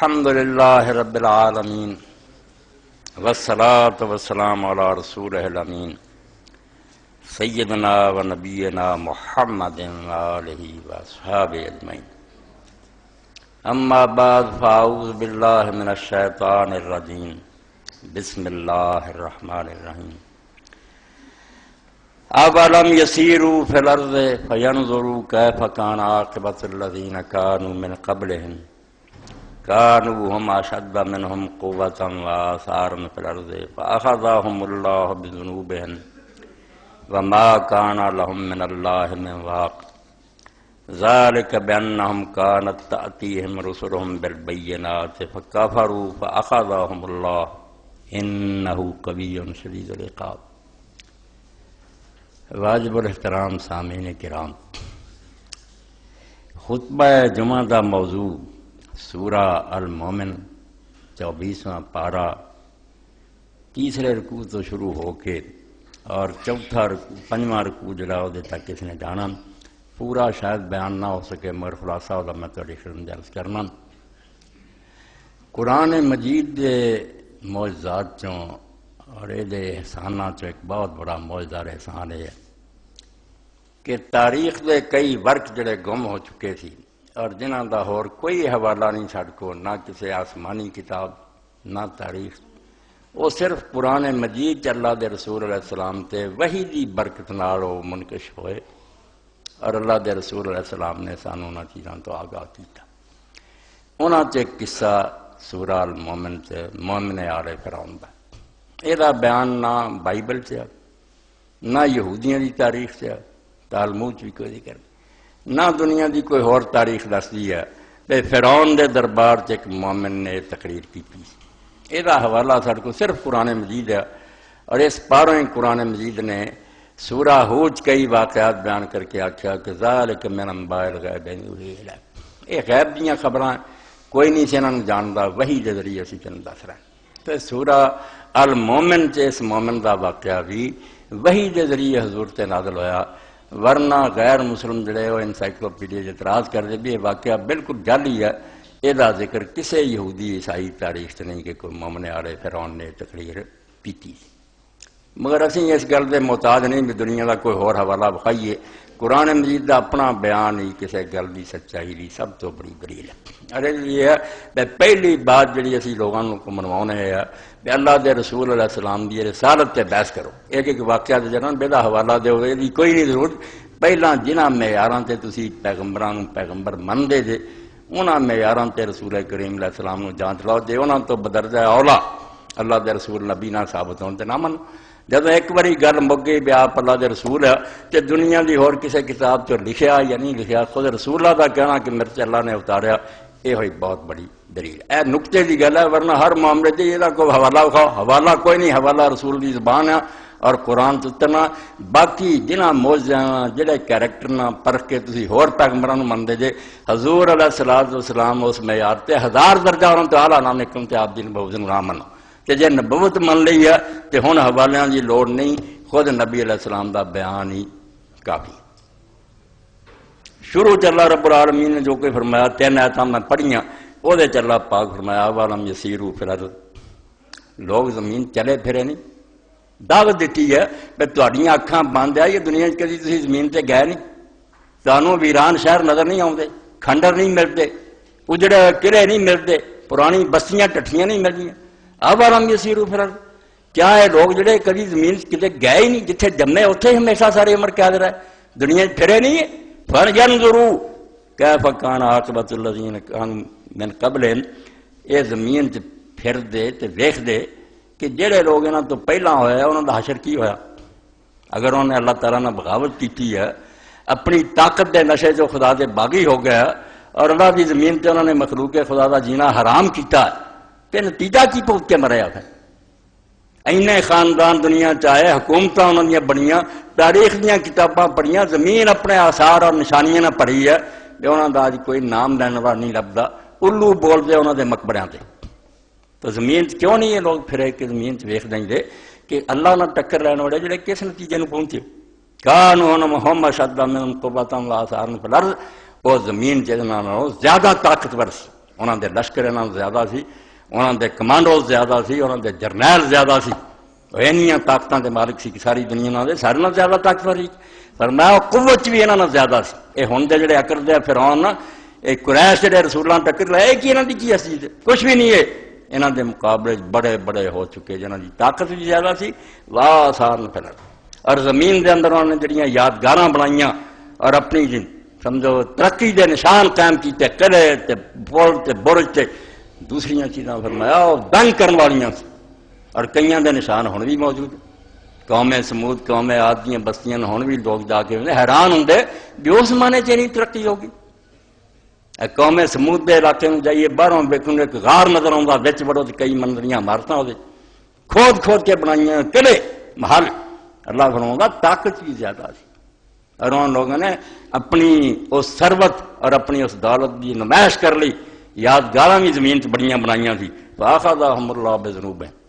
الحمد للہ رب العالمین والصلاة والسلام علی رسولہ الامین سیدنا و نبینا محمد وآلہ واصحابہ اجمعین اما بعد فاعوذ باللہ من الشیطان الرجیم بسم اللہ الرحمن الرحیم اولم یسیروا فی الارض فینظروا کیف کان عاقبۃ الذین کانوا من قبلہم كانوا هم أشد منهم قوة وآثارا في الأرض فأخذهم الله بذنوبهم وما كان لهم من الله من واق ذلك بأنهم كانت تأتيهم رسلهم بالبينات فكفروا فأخذهم الله إنه قوي شديد العقاب۔ واجب الاحترام سامعین کرام، خطبہ جمعہ دا موضوع سورہ المومن 24واں پارہ تیسرے رکوع تو شروع ہو کے اور چوتھا رکوع پنجواں رکوع جڑا وہ تک کس نے جانا پورا شاید بیان نہ ہو سکے، مگر خلاصہ وہ میں تھوڑی خدمت عرض کرنا۔ قرآن مجید دے معجزات چوں اور یہ احسانات چوں ایک بہت بڑا معجزہ احسان ہے کہ تاریخ دے کئی ورق جڑے گم ہو چکے تھی اور جنہاں دا ہور کوئی حوالہ نہیں چھڑ کو، نہ کسی آسمانی کتاب نہ تاریخ، وہ صرف قرآن مجید چ اللہ دے رسول علیہ السلام تے وحی دی برکت نال وہ منکش ہوئے، اور اللہ دے رسول علیہ السلام نے سانوں انہاں چیزاں تو آگاہ کیتا۔ انہاں چ ایک قصہ سورہ المومن تے مومن آل فرعون دا، یہ بیان نہ بائبل چ نہ یہودیاں دی تاریخ چ، تالمود بھی کوئی ذکر نہیں، نہ دنیا دی کوئی اور تاریخ دستی ہے کہ فرعون دے دربار چ ایک مومن نے تقریر کی تھی۔ یہ حوالہ سارے کو صرف قرآن مجید ہے، اور اس پاروں قرآن مجید نے سورہ ہود کئی واقعات بیان کر کے آکھیا کہ ذالک من انباء الغیب نوحیہ الیک، یہ غیب دیاں خبراں کوئی نہیں سے انہاں جاندا، وحی دے ذریعے اسی تنوں دس رہے ہیں۔ تو سورہ المومن چ اس مومن دا واقعہ بھی وحی دے ذریعے حضور تے نازل ہویا، ورنہ غیر مسلم جڑے وہ انسائکلوپیڈیا اعتراض کر دے بھی یہ واقعہ بالکل جعلی ہے، یہ ذکر کسی یہودی عیسائی تاریخ سے نہیں کہ کوئی مومن آلے فرعون نے تقریر پیتی، مگر اسی اس گل دے محتاج نہیں بھی دنیا کا کوئی اور حوالہ بخائیے۔ قرآن مجید دا اپنا بیان ہی کسی گل دی سچائی دی سب تو بڑی دلیل ہے۔ اور یہ ہے کہ پہلی بات جڑی اسی لوگوں کو منوانے ہے کہ اللہ دے رسول علیہ السلام دی رسالت تے بحث کرو، ایک ایک واقعہ دے جنان بے دا حوالہ دے ہوئے دی کوئی نہیں ضرورت، پہلا جنہاں معیاراں تے تسی پیغمبراں پیغمبر من دے دے انہاں معیاراں تے رسول کریم علیہ السلام نو جانچ لو، جے انہاں تو بدرجہ اولا اللہ دے رسول نبی نہ ثابت ہون تے نہ من۔ جب ایک باری گل مک گئی بھی آپ اللہ دے رسول ہے تے دنیا دی اور کسی کتاب چ لکھیا یا نہیں لکھیا، خود رسول اللہ دا کہنا کہ میرے اللہ نے اتاریا، یہ ہوئی بہت بڑی دلیل۔ اے نقطے دی گل ہے، ورنہ ہر معاملے تے یہ کوئی حوالہ کھاؤ، حوالہ کوئی نہیں، حوالہ رسول دی زبان ہے اور قرآن تو اترنا۔ باقی جنہاں معجزاں جڑے کیریکٹر نہ پرکھ کے تسی ہور پیغمبراں نوں مندے جے، حضور علیہ الصلوۃ والسلام اس معیار تے 1000 درجہ انہاں تے اعلیٰ نہ نکلن تے آپ دی نبوت نوں نہ منو، تے جے نبوت من لئی ہے تے ہن حوالیاں دی لوڑ نہیں، خود نبی علیہ السلام دا بیان ہی کافی۔ شروع چ اللہ رب العالمین نے جو کوئی فرمایا، 3 آیتاں میں پڑھیاں، وہ دے چ اللہ پاک فرمایا اولم یسیروا فی الارض، لوگ زمین چلے پھرے نہیں، دعوت دیتی ہے کہ تہاڈیاں اکھاں بند ہے، یہ دنیا کدی تسی زمین تے گئے نہیں، تانوں ویران شہر نظر نہیں آؤندے، کھنڈر نہیں ملتے، اجڑے قلعے نہیں ملتے، پرانی بستیاں ٹٹھیاں نہیں ملدیاں۔ اولم یسیروا فی الارض، کیا ہے لوگ جڑے کبھی زمین کتے گئے ہی نہیں، جتھے جمے اتھے ہمیشہ ساری عمر قید رہے، دنیا پھرے نہیں ہے؟ فَلْيَنْظُرُوا كَيْفَ كَانَ عَاقِبَةُ الَّذِينَ كَانُوا مِنْ قَبْلِهِمْ، یہ زمین تے پھر دے تے ویکھ دے کہ جڑے لوگ انہاں تو پہلا ہویا ہے انہاں دا حشر کی ہویا۔ اگر انہوں نے اللہ تعالیٰ نے بغاوت کی ہے، اپنی طاقت دے نشے جو خدا دے باغی ہو گیا اور اللہ دی زمین تے انہوں نے مخلوق خدا دا جینا حرام کیتا ہے، تے نتیجہ کی پہنچ کے مریا ہے؟ اینے خاندان دنیا چاہے، حکومتاں انہوں نے بنیاں، تاریخ دیاں کتاباں پڑھیاں، زمین اپنے آثار اور نشانیاں نہ پڑھی ہے، کہ انہوں دا آج کوئی نام لینے والا نہیں لبدا، الو بول دے انہوں دے مقبریاں تے۔ تو زمین کیوں نہیں یہ لوگ پھرے کہ زمین ویکھ دیں گے کہ اللہ نہ ٹکر لینے والے جڑے کس نتیجے نوں پہنچے؟ کانوا ہم اشد منہم قوۃ وآثارا فی الارض، وہ زمین جہاں زیادہ طاقتور سی، انہوں دے لشکر انہوں زیادہ سی، انہوں دے کمانڈوز زیادہ سی، انہوں دے جرنیل زیادہ سی، اینیاں طاقتاں دے مالک سی کہ ساری دنیا انہوں دے سارے نال زیادہ طاقتور سی، فرمایا قوت بھی انہوں نے زیادہ سی۔ یہ ہن دے جڑے اکڑ دے فرعون نا، یہ قریش جڑے رسولاں ٹکر لے کہ انہوں دی کی حیثیت ہے؟ کچھ بھی نہیں ہے، انہوں دے مقابلے بڑے بڑے ہو چکے، جنہوں دی طاقت بھی زیادہ سی، لا سان پھیلا، اور زمین دے اندر انہوں نے جڑیاں یادگاراں بنائیاں اور اپنی سمجھو ترقی دے نشان قائم کیتے، قلعے تے پل تے برج تے دوسریاں چیزاں فرمایا اور دنگ کرن والیاں سی، اور کئیاں دے نشان ہن بھی موجود ہیں۔ قوم سمود، قوم عاد دیاں بستیاں ہن بھی لوگ جا کے حیران ہوندے بھی اس زمانے چ نہیں ترقی ہوگی۔ قوم سمود دے علاقے میں جائیے، باہروں ویکھوں ایک غار نظر آਉਂدا، وچ وڑو تے کئی منظریاں عمارتاں ہوے کھود کھود کے بنائیاں، قلعے محل۔ اللہ فرماؤں طاقت بھی زیادہ سی، اور ان لوگوں نے اپنی اس ثروت اور اپنی اس دولت کی نمائش کر لی، یادگاراں بھی زمین چ بڑیاں بنائیاں تھی، فاخذہم اللہ بذنوبہم،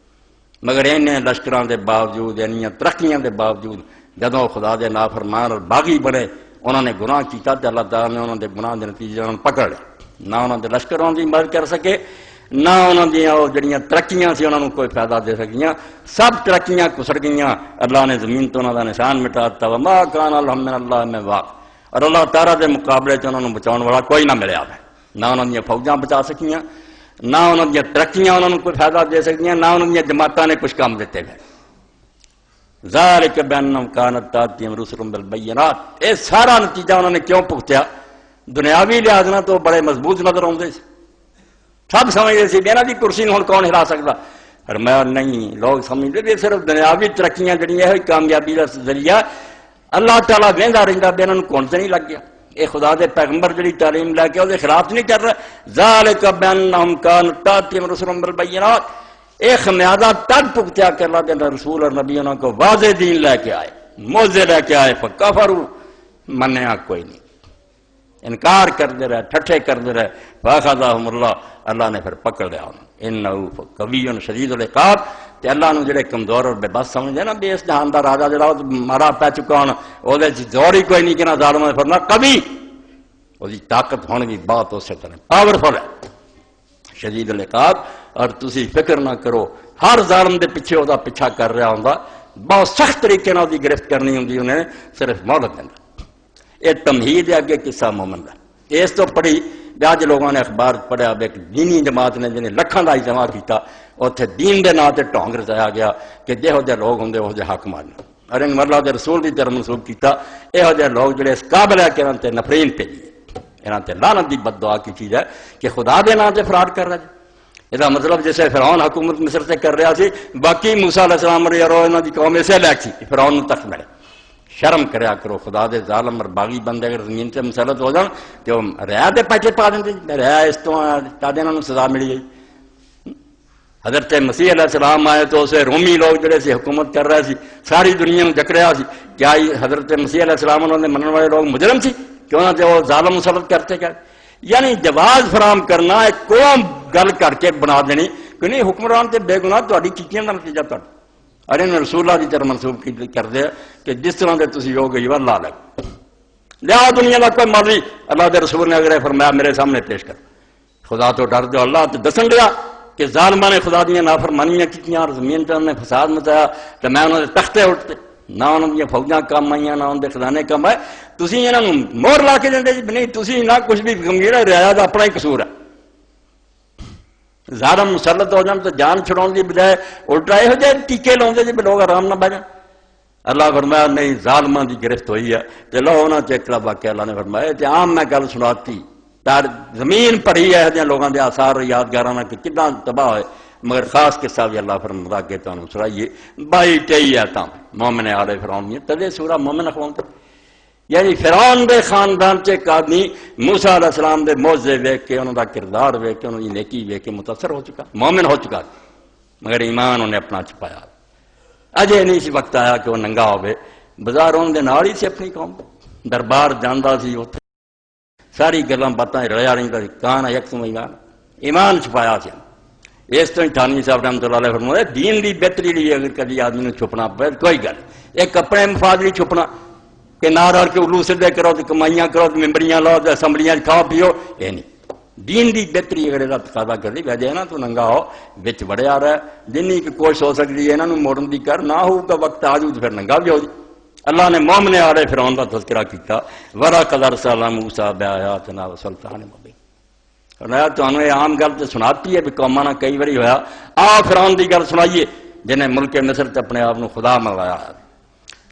مگر انہیں لشکراں دے باوجود، انہیاں ترقیاں دے باوجود جدوں خدا دے نافرمان اور باغی بنے، انہوں نے گناہ کیتا تے اللہ تعالیٰ نے انہوں دے گناہ دے نتیجے انہوں نے پکڑ لیا، نہ انہوں دے لشکر انہوں دی مدد کر سکے، نہ انہوں دی جڑیاں ترقیاں سی انہوں نے کوئی فائدہ دے سکیاں، سب ترقیاں کسر گئیاں، اللہ نے زمین تو انہوں دا نشان مٹا دتا، وما کان لہم من اللہ من واق، اور اللہ تعالیٰ دے مقابلے چ انہوں نے بچاؤن والا کوئی نہ ملیا، نہ انہوں نے فوجاں بچا سکیاں، نہ انہوں نے ترقیاں انہوں نے کوئی فائدہ دے سکیاں، نہ انہوں نے جماعتاں نے کچھ کام دیتے گئے۔ ذالک بانہم کانت تاتیہم رسلہم بالبینات، یہ سارا نتیجہ انہوں نے کیوں بھگتیا؟ دنیاوی لحاظ نہ تو بڑے مضبوط نظر آتے سی، سب سمجھتے سی انہاں دی کرسی ہن کون ہلا سکتا، فرمایا نہیں، لوگ سمجھتے بھی صرف دنیاوی ترقیاں جڑیاں ہے کامیابی کا ذریعہ، اللہ تعالیٰ وہدا رہندا بھی انہاں نوں کون سے نہیں لگ گیا، یہ خدا دے پیغمبر جڑی تعلیم لے کے وہ خلاف نہیں کر رہا۔ ذالک بانہم کانت تاتیہم رسلہم بالبینات، ایک خمیازہ تب پکتیا کہ اللہ کے رسول اور نبی انہوں کو واضح دین لے کے آئے، موزے لے کے آئے، فکفروا، منیا کوئی نہیں، انکار کرتے رہے، ٹھٹھے کرتے رہے، فاخذہم اللہ، اللہ نے پھر پکڑ لیا انہوں، انہ قوی شدید العقاب، تے اللہ نو جڑے کمزور اور بے بس سمجھے نا بھی اس جہان دا راجا جڑا مارا پی چکا ہونا، وہ زور ہی کوئی نہیں کہ نہ ظالموں نے فرمایا قوی، وہ طاقت ہونے بھی بہت اس سے طرح پاورفل ہے، شدید العقاب، اور تسی فکر نہ کرو ہر ظالم دے پیچھے وہ پیچھا کر رہا ہوں، بہت سخت طریقے نال دی گرفت کرنی ہوں، انہیں صرف مہلت دینا۔ یہ تمہید ہے اگے قصہ مومن کا، اس تو پڑھی اج لوگوں نے اخبار پڑھیا ایک دینی جماعت نے جنہیں لکھاں کا اجتماع کیتا، اتنے دین دے نام تے ڈھونگ رچایا گیا کہ جہو جہ لوگ ہوں وہ جہ حق مارنا، اور ان اللہ دے رسول کی طرف منسوخ کیتا، یہو جہ لوگ جڑے اس قابل ہے کہ انہوں تے نفرین بھیجی، انہوں تے لعنت دی بد دعا کی چیز ہے کہ خدا دے نام تے فراڈ کر رہا جی۔ یہ مطلب جیسے فرعون حکومت مصر سے کر رہا سی، باقی موسیٰ علیہ السلام اور دی قوم اسے لے سی فرعون نوں تخت ملے، شرم کریا کرو، خدا دے ظالم اور باغی بندے اگر زمین سے مسلط ہو جان تو ریا دے پیچھے پا دیں، ریا اس تو تاڈے انہوں سزا ملی گئی۔ حضرت مسیح علیہ السلام آئے تو اسے رومی لوگ جڑے سی حکومت کر رہے سی، ساری دنیا میں جک رہا سی، کیا حضرت مسیح علیہ السلام انہوں نے منن والے لوگ مجرم سی کیوں نہ جو ظالم مسلط کرتے گئے؟ یعنی جواز فراہم کرنا ایک قوم گل کر کے بنا دینی کہ نہیں حکمران تے بے گناہ تہاڈی کیتیاں دا نتیجہ تہاڈا، اور انہوں نے رسول اللہ کی طرف منسوخ کر دیا کہ جس طرح کے تسی ہو گئی اللہ لگ لیا دنیا کا کوئی مولوی اللہ دے رسول نے اگر فرمایا میرے سامنے پیش کر، خدا تو ڈر دو، اللہ تو دسن لیا کہ ظالماں نے خدا دیا نافرمانیاں کیتیاں اور زمین تے انہوں نے فساد مچایا، تو میں انہوں نے تختے اٹھتے، نہ انہوں نے فوجاں کام آئیاں، نہ انہوں نے خزانے کام آئے، تسی انہوں نے مور لا کے دیں جی نہیں تسی نہ کچھ بھی گمگیرا رعایا دا اپنا ہی قصور ہے۔ ظالم مسلط ہو جان تو جان چھڑاؤن دی بجائے الٹا یہ ہو جائے ٹیکے لاؤں جی لوگ آرام نہ بہ جان۔ اللہ فرمایا نہیں ظالماں دی گرفت ہوئی ہے، تو لو انہوں نے ایک واقعہ اللہ نے فرمایا تے عام میں گل سناتی، زمین پڑھی ہے جہاں لوگوں کے آثار یادگاراں کہ کتنا تباہ ہوئے، مگر خاص قصہ بھی اللہ فرماتا کہ تمہیں سنائیے 22 آیتاں مومن آل فرعون دی تدے سورہ مومن اخوان، یعنی فرعون دے خاندان چ ایک آدمی موسیٰ علیہ السلام دے معجزے ویکھ کے انہوں دا کردار ویکھ کے انہوں دی نیکی ویکھ کے متاثر ہو چکا، مومن ہو چکا، مگر ایمان انہیں اپنا چھپایا، اجے نہیں سی وقت آیا کہ وہ ننگا ہوئے، بازار انہوں دے نال ہی سی اپنی قوم، دربار جاندا سی، اتنے ساری گلاں باتاں رلیا رہندا سی، کان یکتم ایمان چھپایا سی۔ اس طرح تھانوی صاحب رحمۃ اللہ علیہ فرماتے دین دی بہتری لیے اگر کبھی آدمی نے چھپنا پے کوئی گل، ایک اپنے مفاد نہیں چھپنا کہ نہ رل کے الو سدھے کرو تو کمائیاں کرو تو ممبریاں لاؤ تو اسمبلیاں کھاؤ پیو، یہ نہیں، دین دی بہتری اگر یہ تقاضا کرتی ویسے نا تو ننگا ہو بچ وڑیا رہا جنی کی کوشش ہو سکتی ہے انہوں موڑن دی کر نہ ہوگا وقت آ جاؤ تو پھر ننگا بھی ہو جائے اللہ نے مومن آلے فرعون کا تذکرہ کیا وَلَقَدْ أَرْسَلْنَا مُوسَىٰ بِآيَاتِنَا وَسُلْطَانٍ مُبِينٍ فرمایا تمہیں یہ عام گل تو سناتی ہے بھی قوماں کئی باری ہویا آ فرعون دی گل سنائیے جنہیں ملک مصر تے اپنے آپ خدا منوایا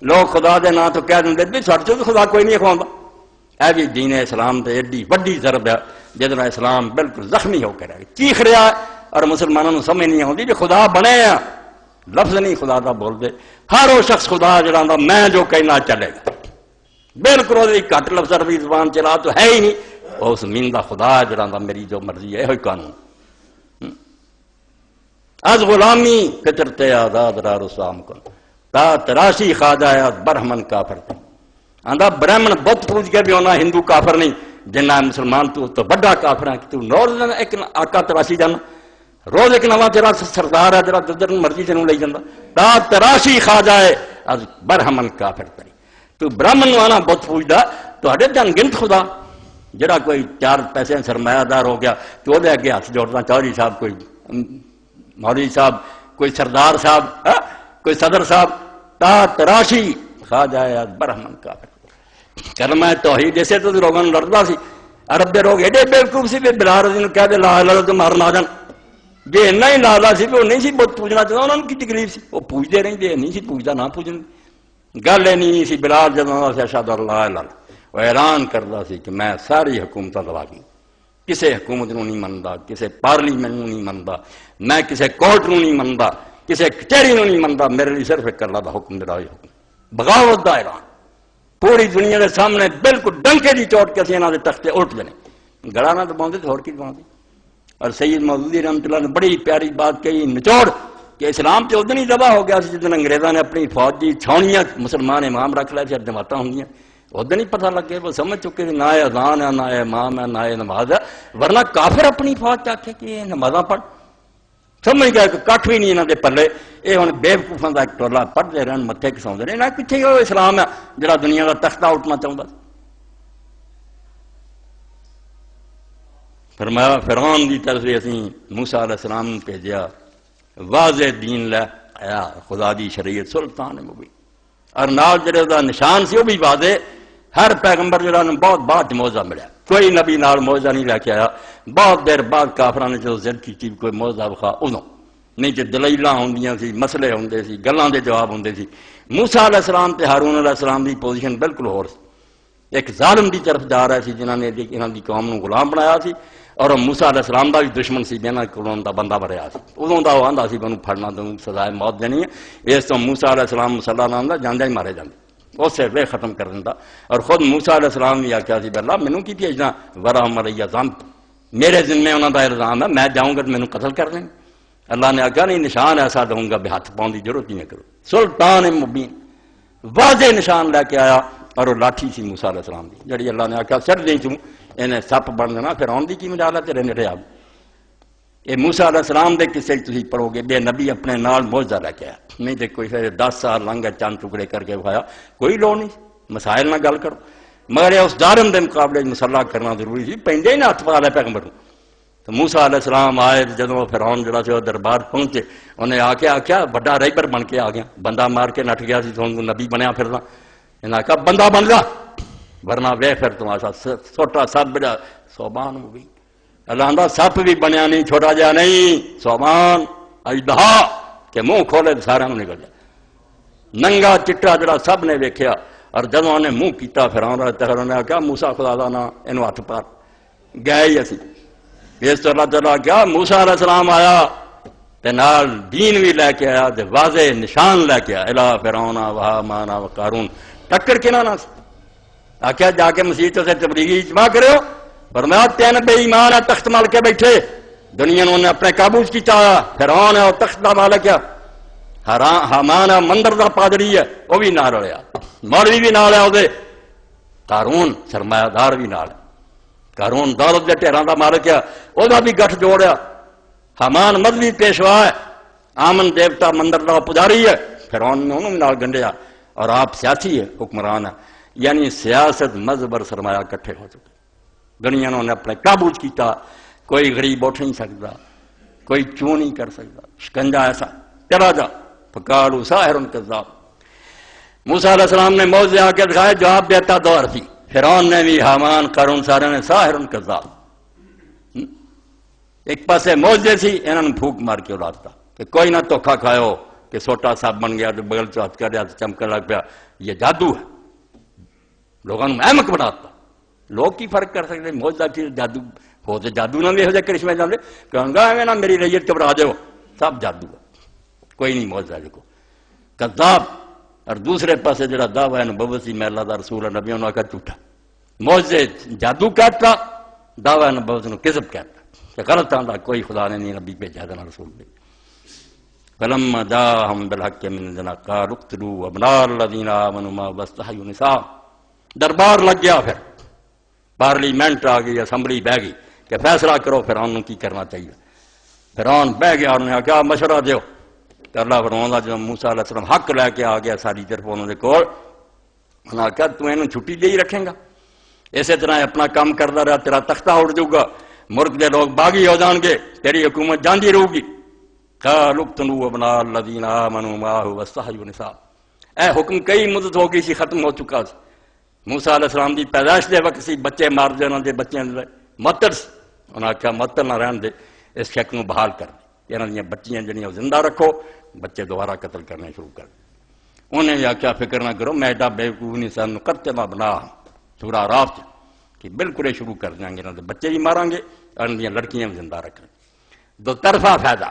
لوگ خدا دے نا تو کہہ دیں بھی سچ تو خدا کوئی نہیں کھواؤں اے بھی دین اسلام تے ایڈی وڈی ضرب ہے جس میں اسلام بالکل زخمی ہو کے رہے چیخ رہا ہے اور مسلمانوں سمجھ نہیں آتی بھی خدا بنے ہیں لفظ نہیں خدا دا بول دے ہر وہ شخص خدا جڑا میں جو کہنا چلے گا بالکل وہ گھٹ لفظ عربی زبان چلا تو ہے ہی نہیں وہ اس مین دا خدا جڑا میری جو مرضی ہے یہ قانون از غلامی کچرتے آزاد را رسام کن تا تراشی خواجہ برہمن کافر تھے آندا برہمن بت پوج کے بھی ہونا ہندو کافر نہیں جنہ مسلمان تو بڑا کافر ہے کہ تو روز ایک آقا تراشی جانا روز ایک نواں تیرا سردار ہے جرا جدھر مرضی تینوں لے جانا تا تراشی خواجہ از برہمن کافر تری تو برہمن وانا بت پوجدا تہاڈے جن گنت خدا جڑا کوئی 4 پیسے سرمایہ دار ہو گیا تو وہ اگے ہاتھ جوڑنا چودھری صاحب کوئی مولوی صاحب کوئی سردار صاحب کوئی صدر صاحب تا تراشی خواجہ برہمن کافر کلمہ توحید جیسے تو لوگوں لڑتا سی عرب دے لوگ ایڈے بیوقوف سی بھی بلال رضی کہہ دے لا الہ تو مارنا جان جی اینا ہی لالا سی بھی وہ نہیں سی بت پوجنا چاہتا انہوں کی تکلیف سی وہ پوجتے رہیں جی نہیں سی پوجتا نہ پوجن گل یہ نہیں سی بلال جب اشہد اللہ الہ وہ اعلان کرتا سی کہ میں ساری حکومت دبا گئی کسی حکومت نو نہیں منتا کسی پارلیمنٹ نو نہیں منتا میں کسی کورٹ نو نہیں منتا کسی کچہری نو نہیں منتا میرے لیے صرف ایک اللہ دا حکم دے حکم بغاوت دا اعلان پوری دنیا کے سامنے بالکل ڈنکے دی چوٹ کے انہوں نے تختے اٹھ دینے گڑا نہ دباؤں تو کی دباؤں اور سید مودودی رحمۃ اللہ نے بڑی پیاری بات کہی نچوڑ کہ اسلام تو ادھر ہی دبا ہو گیا جس دن انگریزوں نے اپنی فوج کی چھاؤنیاں مسلمان امام رکھ لیا اور جماعتیں ہوں ادھر نہیں پتہ لگے وہ سمجھ چکے کہ نہ اذان ہے نہ امام ہے نہ نماز ہے ورنہ کافر اپنی فوج چاہتے کہ یہ نمازاں پڑھ سمجھ گیا کہ کٹ بھی نہیں یہاں کے پلے یہ ہوں بےوقوفوں کا ایک ٹولا پڑھتے رہن متے کساؤں رہے نہ کتنے وہ اسلام ہے جڑا دنیا کا تختہ اٹھنا چاہتا فرمایا فرعون کی طرف اسی موسیٰ علیہ السلام بھیجا واضح دین لے آیا خدا دی شریعت سلطان مبین اور نال جڑے دا نشان سی وہ بھی واضح ہر پیغمبر جڑا بہت بعد معجزہ ملیا کوئی نبی نال معجزہ نہیں لے کے آیا بہت دیر بعد کافراں نے جو ضد کی کوئی معجزہ وکھا ادوں نہیں جو دلیلاں ہوندیاں سی مسئلے ہوندے سی گلاں دے جواب ہوندے سی موسیٰ علیہ السلام تے ہارون علیہ السلام دی پوزیشن بالکل ہور سی ایک ظالم دی طرف جا رہا سی جنہاں نے انہاں دی قوم نو غلام بنایا سی اور موسیٰ علیہ السلام دا بھی دشمن سی بینا کولوں دا بندہ بھریا سی ادوں دا وہ آندا سی بنوں پھڑنا تے سزائے موت دینی ہے اس تو موسیٰ علیہ السلام صلی اللہ علیہ وسلم دا جاندے ہی مارے جاندے اسے وے ختم کر دیندا اور خود موسیٰ علیہ السلام بھی آکھیا سی اللہ مینوں کی بھیجنا ورحم علیہ ذنب میرے ذمہ انہاں دا الزام ہے میں جاؤں گا تو مینوں قتل کر دیں اللہ نے آکھیا نہیں نشان ایسا دوں گا بے ہاتھ پاؤں دی ضرورت نہیں کرو سلطان مبین واضح نشان لے کے آیا اور وہ لاٹھی سی موسیٰ علیہ السلام دی جڑی اللہ نے آکھیا سر دیں چوں انہیں سپ بن دینا پھر آن دی کی مجال ہے تیرے نڑے آ یہ موسیٰ علیہ السلام دے کسے تسی پڑھو گے بے نبی اپنے نال معجزہ لے کے آیا نہیں تے کوئی 10 سال لنگا چند ٹکڑے کر کے کھایا کوئی لوڑ نہیں مسائل نہ گل کرو مگر اس ظالم دے مقابلے مسلح کرنا ضروری سی پیندے ہی نہ ہاتھ پا لے پیغمبر تو موسیٰ علیہ السلام آئے جدوں فرعون جڑا سی دربار پہنچے انہیں آ کے آکھیا بڑا رہبر بن کے آ گیا بندہ مار کے نٹ گیا سی تو نبی بنیا پھرنا انہیں آکھیا بندہ بن جا ورنہ وے پھر تماشا چھوٹا سپ بڑا سوبان ہو گئی اللہ آندا سپ بھی بنیا نہیں چھوٹا جا نہیں سوبان اجدہا کہ منہ کھولے سارے نکل جائے ننگا چٹا جڑا سب نے ویکھیا اور جدوں نے منہ کیتا فرعون نے آکھیا موسیٰ خدا دا نا اینو ہاتھ پار گئے ہی اسی اس تو اللہ تعالیٰ کیا موسیٰ علیہ السلام آیا تے نال دین بھی لے کے آیا تے واضح نشان لے کے آیا الہ فرعون و ہامان و قارون ٹکر کنا نہ آکھیا جا کے مسیح سے تبلیغی اجتماع کرو فرمایا 3 بے ایمان ہے تخت مل کے بیٹھے دنیا نے اپنے قابو کی چاہا فرعون ہے اور تخت دا مالک ہے حامان ہے مندر دا پادری ہے وہ بھی نال رہیا مولوی بھی نال ہے وہ قارون سرمایہ دار بھی نال ہے قارون دولت دے ٹھیراں دا مالک ہے وہ بھی گٹھ جوڑیا حامان مذہبی پیشوا ہے آمن دیوتا مندر دا پجاری ہے فرعون نے انہوں بھی نال گنڈیا اور آپ سیاسی ہے حکمران ہے یعنی سیاست مذہب اور سرمایہ کٹھے ہو چکے دنیا انہوں نے اپنے قابو کیتا، کوئی غریب اٹھ نہیں سکتا، کوئی چوں نہیں کر سکتا، شکنجا ایسا چلا جا فقالوا ساحر کذاب۔ موسیٰ علیہ السلام نے موعظے آ کے دکھائے، جواب دیتا دو حرفی، فرعون نے بھی، حامان، قارون سارے نے ساحر کذاب۔ ایک پاسے موعظے سی، انہوں نے پھوک مار کے اڑاتا کہ کوئی نہ دھوکھا کھاؤ کہ سوٹا صاحب بن گیا تو بغل چ ہاتھ کر دیا تو چمکنے لگ پیا، یہ جادو ہے، لوگوں نے احمق بناتا۔ لوگ کی فرق کر سکتے موعظہ کی جادو ہو تو جادو نہ بھی ہو جائے کرشمے جانے کہوں گا میں نہ میری ریت گھبرا دو، سب جادو ہے، کوئی نہیں موعظہ دیکھو کذاب۔ اور دوسرے پاسے جڑا دعویٰ ہے نبوت سی میں اللہ دا رسول ہے نبی انہوں کا جھوٹا، موعظے جادو کہتا، دعویٰ نبوت نو کذب کہتا کہ غلط آندا کوئی خدا نے نہیں نبی بھیجا تھا نہ رسول نے۔ فلما جاءهم بالحق من عندنا قالوا اقتلوا ابناء الذين آمنوا معه واستحيوا نساءهم۔ دربار لگ گیا، پھر پارلیمنٹ آ گئی، اسمبلی بہ گئی کہ فیصلہ کرو فرعون کی کرنا چاہیے۔ فرعون بہ گیا، انہوں نے کہا مشورہ دیو کہ اللہ فرماؤں جب موسیٰ علیہ السلام حق لے کے آ گیا ساری طرف انہوں نے کول، انہوں نے کہا تو انہوں چھٹی دے ہی رکھیں گا، اسی طرح اپنا کام کرتا رہا، تیرا تختہ اڑ جائے گا، ملک دے لوگ باغی ہو جان گے، تیری حکومت جاندی رہے گی۔ قالوا اقتلوا ابناء الذين آمنوا معه واستحيوا نساءهم۔ اے حکم کئی مدت ہو گئی سی، ختم ہو چکا سی، موسیٰ علیہ السلام دی پیدائش دے وقت سی، بچے مار دے انہوں دے بچے متر سی، انہوں نے کہا متر نہ رہن دے، اس شک نو بحال کر دے، انہوں نے بچیاں جنیاں زندہ رکھو، بچے دوبارہ قتل کرنے شروع کر دے۔ انہیں یا کیا فکر نہ کرو میں ایڈا بیوقوف نہیں سن قتل ابناءہم، سورہ اعراف کہ بالکل شروع کر دیں گے، انہوں نے بچے بھی ماریں گے اور ان کی لڑکیاں بھی زندہ رکھیں گے۔ دو طرفہ فائدہ،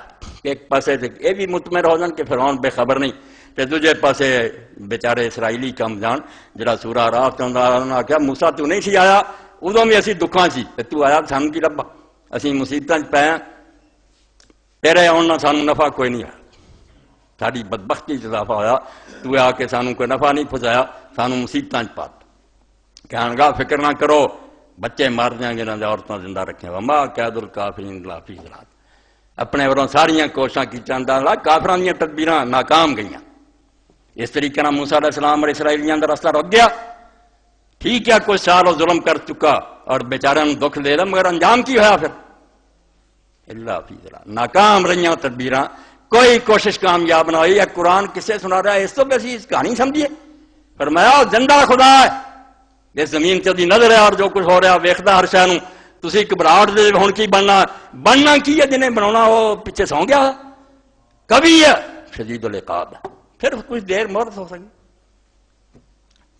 ایک پاسے یہ بھی مطمئن ہو جان کہ فرعون بے خبر نہیں، تے دوجے پاسے بیچارے اسرائیلی کم جان جڑا سورہ اعراف چاہتا انہوں نے کہا موسیٰ تو نہیں سی آیا، ادوں بھی اسی دکھاں سی تے تو آیا سانوں کی لبا، اسی مصیبتاں چ پے ہاں، تیرے آن نہ سانوں نفع کوئی نہیں ہے، ساری بدبختی چ اضافہ ہویا، تو آ کے سانوں کوئی نفع نہیں پہنچایا، سانوں مصیبتاں چ پات۔ کہنے لگا فکر نہ کرو بچے مار دیں گے، نہ عورتیں زندہ رکھیں، وما کید الکافرین الا فی ضلال۔ اپنے وروں ساریاں کوششاں کی چاندہ اللہ کافراں دیاں تدبیراں ناکام گئیاں۔ اس طریقے نہ موسیٰ علیہ السلام اور اسرائیلیاں دا رستہ رک گیا، ٹھیک ہے کچھ سال وہ ظلم کر چکا اور بیچارے نے دکھ دے دا، مگر انجام کی ہویا پھر اللہ فی ضلال، ناکام رہیاں تدبیراں، کوئی کوشش کامیاب نہ ہوئی۔ یہ قرآن کسے سنا رہا ہے، اس تو ویسی اس کہانی سمجھیے، فرمایا زندہ خدا ہے، اس زمین تے دی نظر ہے اور جو کچھ ہو رہا ویکھدا ہر شے نوں، تسی گھبراہٹ دے ہن کی بننا کی ہے، جنہیں بنانا وہ پیچھے سو گیا کبھی ہے شدید العقاب ہے، پھر کچھ دیر مہلت ہو سکی۔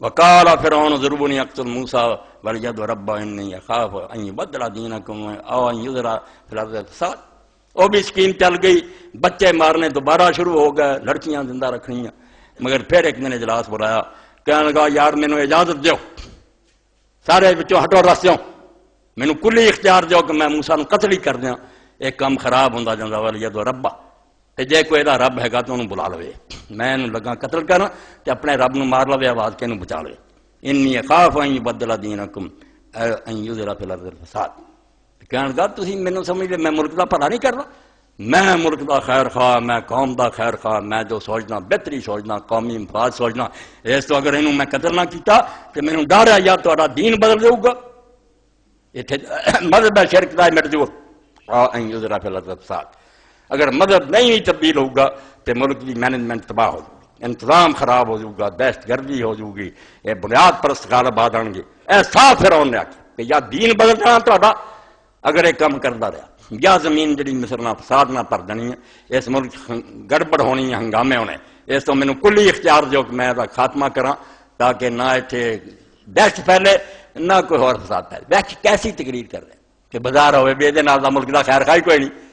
وقال فرعون ضربني اقتل موسى وليدعو ربه اني اخاف ان يبدل دينكم او ان يظهر في الارض الفساد۔ وہ بھی اسکیم چل گئی، بچے مارنے دوبارہ شروع ہو گئے، لڑکیاں زندہ رکھنیاں، مگر پھر ایک دن اجلاس بلایا، کہنے لگا یار مینوں اجازت دیو، سارے بچوں ہٹو رستوں، مینوں کلی اختیار دیو کہ میں موسیٰ نوں قتل ہی کر دیاں، ایک کام خراب ہوندا جاندا وليدعو ربه، تے جے کوئی دا رب ہے گا تو انہوں بلا لوے، میں انہوں لگا قتل کرنا تے اپنے رب نوں مار لوے، آواز کے انہوں بچا لوے، انی اخاف ان یبدل دینکم ان یظہر فی الارض الفساد۔ کہنے لگا تسی مینوں سمجھ لے میں ملک دا بھلا نہیں کرنا، میں ملک دا خیر خواہ، میں قوم دا خیر خواہ، میں جو سوچنا بہتری سوچنا، قومی مفاد سوچنا، اس تو اگر انہوں میں قتل نہ کیتا تے مینوں ڈر ہے یا تہاڈا دین بدل دے گا، ایتھے مذہب شرک دا مٹ جو ان یظہر فی الارض الفساد۔ اگر مذہب نہیں تبدیل ہوگا تو ملک کی مینجمنٹ تباہ ہو جائے گی، انتظام خراب ہو جائے گا، دہشت گردی ہو جائے گی، یہ بنیاد پرست غالب آ جان گے۔ ایسا فرعون نے آخیا کہ یا دین بدل جانا تہاڈا اگر یہ کام کرتا رہا، یا زمین جڑی مصر نہ فساد نہ پر دینی ہے، اس ملک گڑبڑ ہونی ہے، ہنگامے ہونے، اس تو مینوں کلی اختیار دیو کہ میں اس کا خاتمہ کراں تاکہ نہ اتنے دہشت پھیلے نہ کوئی اور فساد پھیلے۔ ویکھ کیسی تقریر کر رہے کہ بازار ہوئے بے دے نال ملک دا خیر خواہی کوئی نہیں۔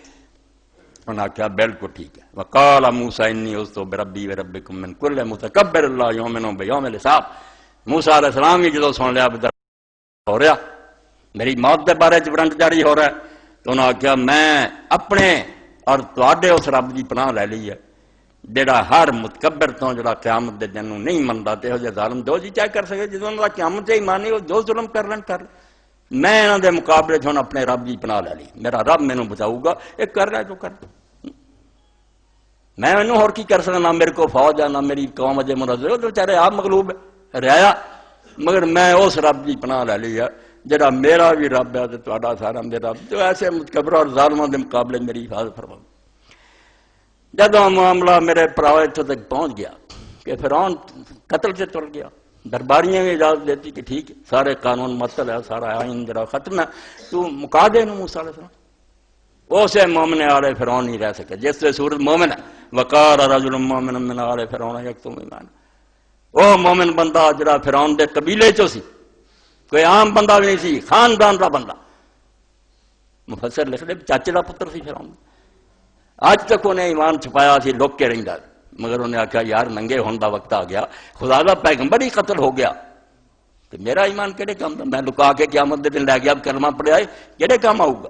انہوں نے کہا بالکل ٹھیک ہے۔ وقال موسیٰ انی عذت بربی وربکم من کل متکبر اللہ یؤمن بیوم الحساب۔ موسیٰ علیہ السلام ہی جدو سن لیا بدر ہو رہا، میری موت دے بارے چ جاری ہو رہا ہے، تو انہوں نے کہا میں اپنے اور تواڈے اس رب دی پناہ لے لی ہے جڑا ہر متکبر تو جڑا قیامت دے دن نوں نہیں مندا تے ہو جے ظالم جو جی چاہے کر سکے، جدوں انہاں دا قیامت تے ایمان نہیں، وہ جو ظلم کر لین کر لیں، میں انہاں دے مقابلے چ اپنے رب دی پناہ لے لی، میرا رب مینوں بچاؤ گا، یہ کر رہا ہے جو کر میں انہوں اور کی کر سکتا، نہ میرے کو فوج ہے نہ میری قوم اجے منظر، وہ تو بیچارے آپ مغلوب ہے رہا، مگر میں اس رب کی پناہ لے لی ہے جڑا میرا بھی رب ہے تو تہاڈا سارا میرا رب، جو ایسے متکبر اور ظالموں کے مقابلے میری حفاظت فرماؤ۔ جدوں معاملہ میرے پراؤ اتنے تک پہنچ گیا کہ فرعون قتل سے تل گیا، درباریاں بھی اجازت دیتی کہ ٹھیک ہے سارے قانون معطل ہے، سارا آئین جڑا ختم ہے، تو مکا دے موسیٰ علیہ السلام۔ اسے مومن آل فرعون نہیں رہ سکے جس سے سورت مومن ہے، وقال رجل مومن من آل فرعون یکتم ایمان، وہ مومن بندہ جڑا فرعون دے قبیلے چو سی، کوئی عام بندہ بھی نہیں سی، خاندان دا بندہ، مفسر لکھ دے چاچے دا پتر سی فرعون۔ آج تک انہیں ایمان چھپایا سی، لوک کے رہندا، مگر انہیں آکھا یار ننگے ہون دا وقت آ گیا، خدا دا پیغمبر ہی قتل ہو گیا تو میرا ایمان کہڑے کام دا، میں لکا کے قیامت دے دن لے گیا کلمہ پڑھے آئے کہڑے کام آؤ گا،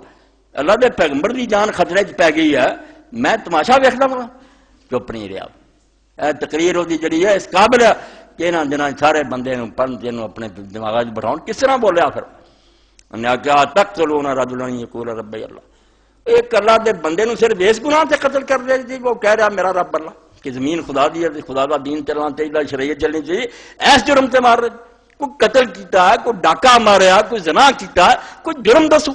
اللہ دے پیغمبر دی جان خطرے چ پی گئی ہے، میں تماشا ویکھدا ہوں، چپ نہیں رہا۔ اے تقریر وہ جڑی ہے اس قابل ہے کہ انہاں جنہاں سارے بندے نوں پڑھ جنوں اپنے دماغ وچ بٹھاؤن، کس طرح بولیا پھر انہیں آخیا تقتلون رجلا یقول ربی اللہ، ایک اللہ دے بندے نوں صرف اس گناہ سے قتل کر دے جی وہ کہہ رہا میرا رب اللہ، کہ زمین خدا دی ہے، خدا دا دین چلنا چاہیے، شریعت چلنی چاہیے، ایس جرم سے مار رہے، کوئی قتل کیتا ہے، کوئی ڈاکہ ماریا، کوئی زنا کیتا ہے، کوئی جرم دسو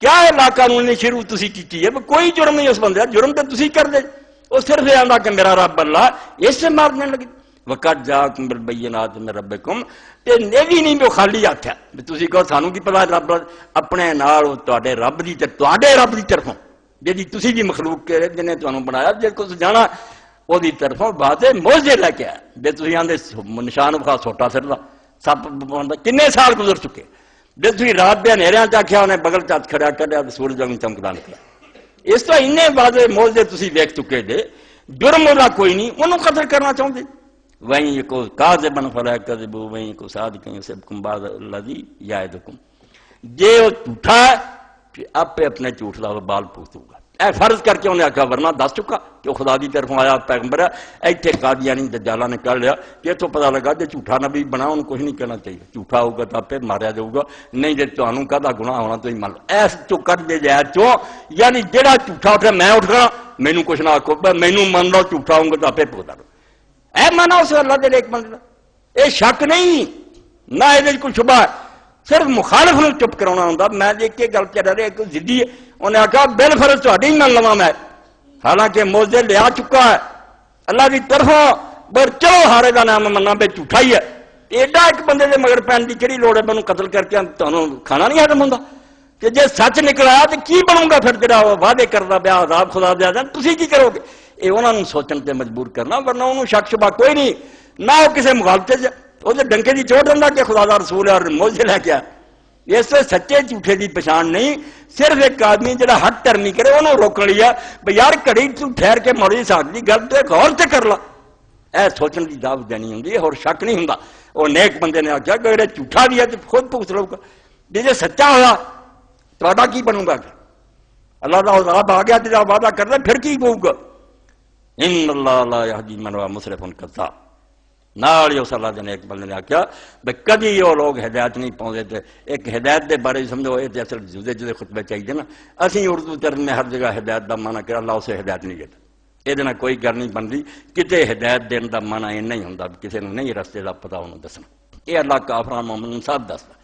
کیا ہے لا قانونی شروع تسی کیتی ہے، کوئی جرم نہیں اس بندے، جرم تو تسی کر دے، وہ صرف یہ آندا کہ میرا رب اللہ، اس سے مارنے لگے۔ وقت جاکم بالبینات من ربکم، تے نیوی نہیں وہ خالی آکھیا تسی کہو سانو کی پتہ رب اپنے نال تواڈے رب دی تے تواڈے رب دی طرفوں جی تسی بھی مخلوق کے جنہیں تمہیں بنایا جس کو جانا وہ طرفوں واضح موجے لے کے آیا جی تھی آدھے نشان بخا سوٹا سر کا سپ کنے سال گزر چکے جی تھی رات کے ہنیرے آخیا انہیں بغل چ کھڑا کھڑیا تو سورج جنگ چمکدا نکلا اس طرح این واضح موجے تھی ویک چکے جے جرم وہ کوئی نہیں انہوں قتل کرنا چاہتے وہیں کو کاذبا فلا کذبوا وہیں کو صادقا یصبکم بعض الذی یعدکم جے وہ جھوٹا ہے آپ اپنے جھوٹ کا بال پوچھوں گا اے فرض کر کے انہیں آخیا ورنہ دس چکا کہ خدا دی طرفوں آیا پیغمبر ہے ایتھے قادیانی دجالاں نے کر لیا کہ تو پتہ لگا جے جھوٹا نبی بنا انہوں کچھ نہیں کہنا چاہیے جھوٹا ہوگا تو آپ ماریا جاؤ گا نہیں جے تمہوں کہدا گناہ ہونا تو ہی مان لو ایس چو کٹ دے جائے چو یعنی جہاں جھوٹا اٹھا میں اٹھ گیا مینوں کچھ نہ آکو مینوں من لو جھوٹا ہوں گا تو آپ پوتا لو اے مانا اس اللہ دے ایک بندے کا یہ شک نہیں نہ یہ کوئی شبہ ہے صرف مخالف نوں چپ کرانا ہوں میں دیکھ کے گل کر رہا ایک ضدی ہے انہیں آخیا بل فرض تھی من لوا میں حالانکہ موجے لیا چکا ہے اللہ کی طرفوں پر چلو ہارے کا نام منا بے جھوٹا ہی ہے ایڈا ایک بندے دے مگر پہن کی کہڑی لوڑ ہے مینوں قتل کر کے تمہیں کھانا نہیں ہضم ہوں کہ جی سچ نکلا تو کی بنوں گا پھر جا وعدے کرتا پیا عذاب خدا دیا تھی کی کرو گے یہ انہوں نے سوچن تے مجبور کرنا ورنہ انہوں شک شبہ کوئی نہیں نہ وہ کسی مخالفے وہ ڈنکے کی چوٹ دیا کہ خدا دا رسول ہے اور موجے لے کے اس سے سچے جھوٹے کی پچھان نہیں صرف ایک آدمی جہاں حق ٹرمی کرے انہوں روک لیا بھائی یار گھڑی تو ٹھہر کے مولوی صاحب کی گل تو غور سے کر لا اے سوچن کی دعوت دینی ہوں اور شک نہیں ہوں وہ نیک بندے نے آخیا کہ جھوٹا بھی ہے تو خود پوچھ لو گا جی سچا ہوا تا کی بنوں گا اللہ کا عذاب آ گیا تو وعدہ کرتا پھر کی پؤ گا ان اللہ لا یہدی من ہو مسرف کذاب نال اس اللہ دے ایک بندے نے آخیا بھائی کدی وہ لوگ ہدایت نہیں پاؤندے تے ایک ہدایت دے بارے سمجھو یہ اصل جدے جدے خطبے چاہیے نا اسی اردو چرن میں ہر جگہ ہدایت دا معنی کر اللہ اسے ہدایت نہیں دیتا یہ کوئی گل نہیں بنتی کتے ہدایت دین دا معنی یہ نہیں ہوں کسی نے نہیں رستے دا پتا انہوں دسنا یہ اللہ کافران مومن صاحب دستا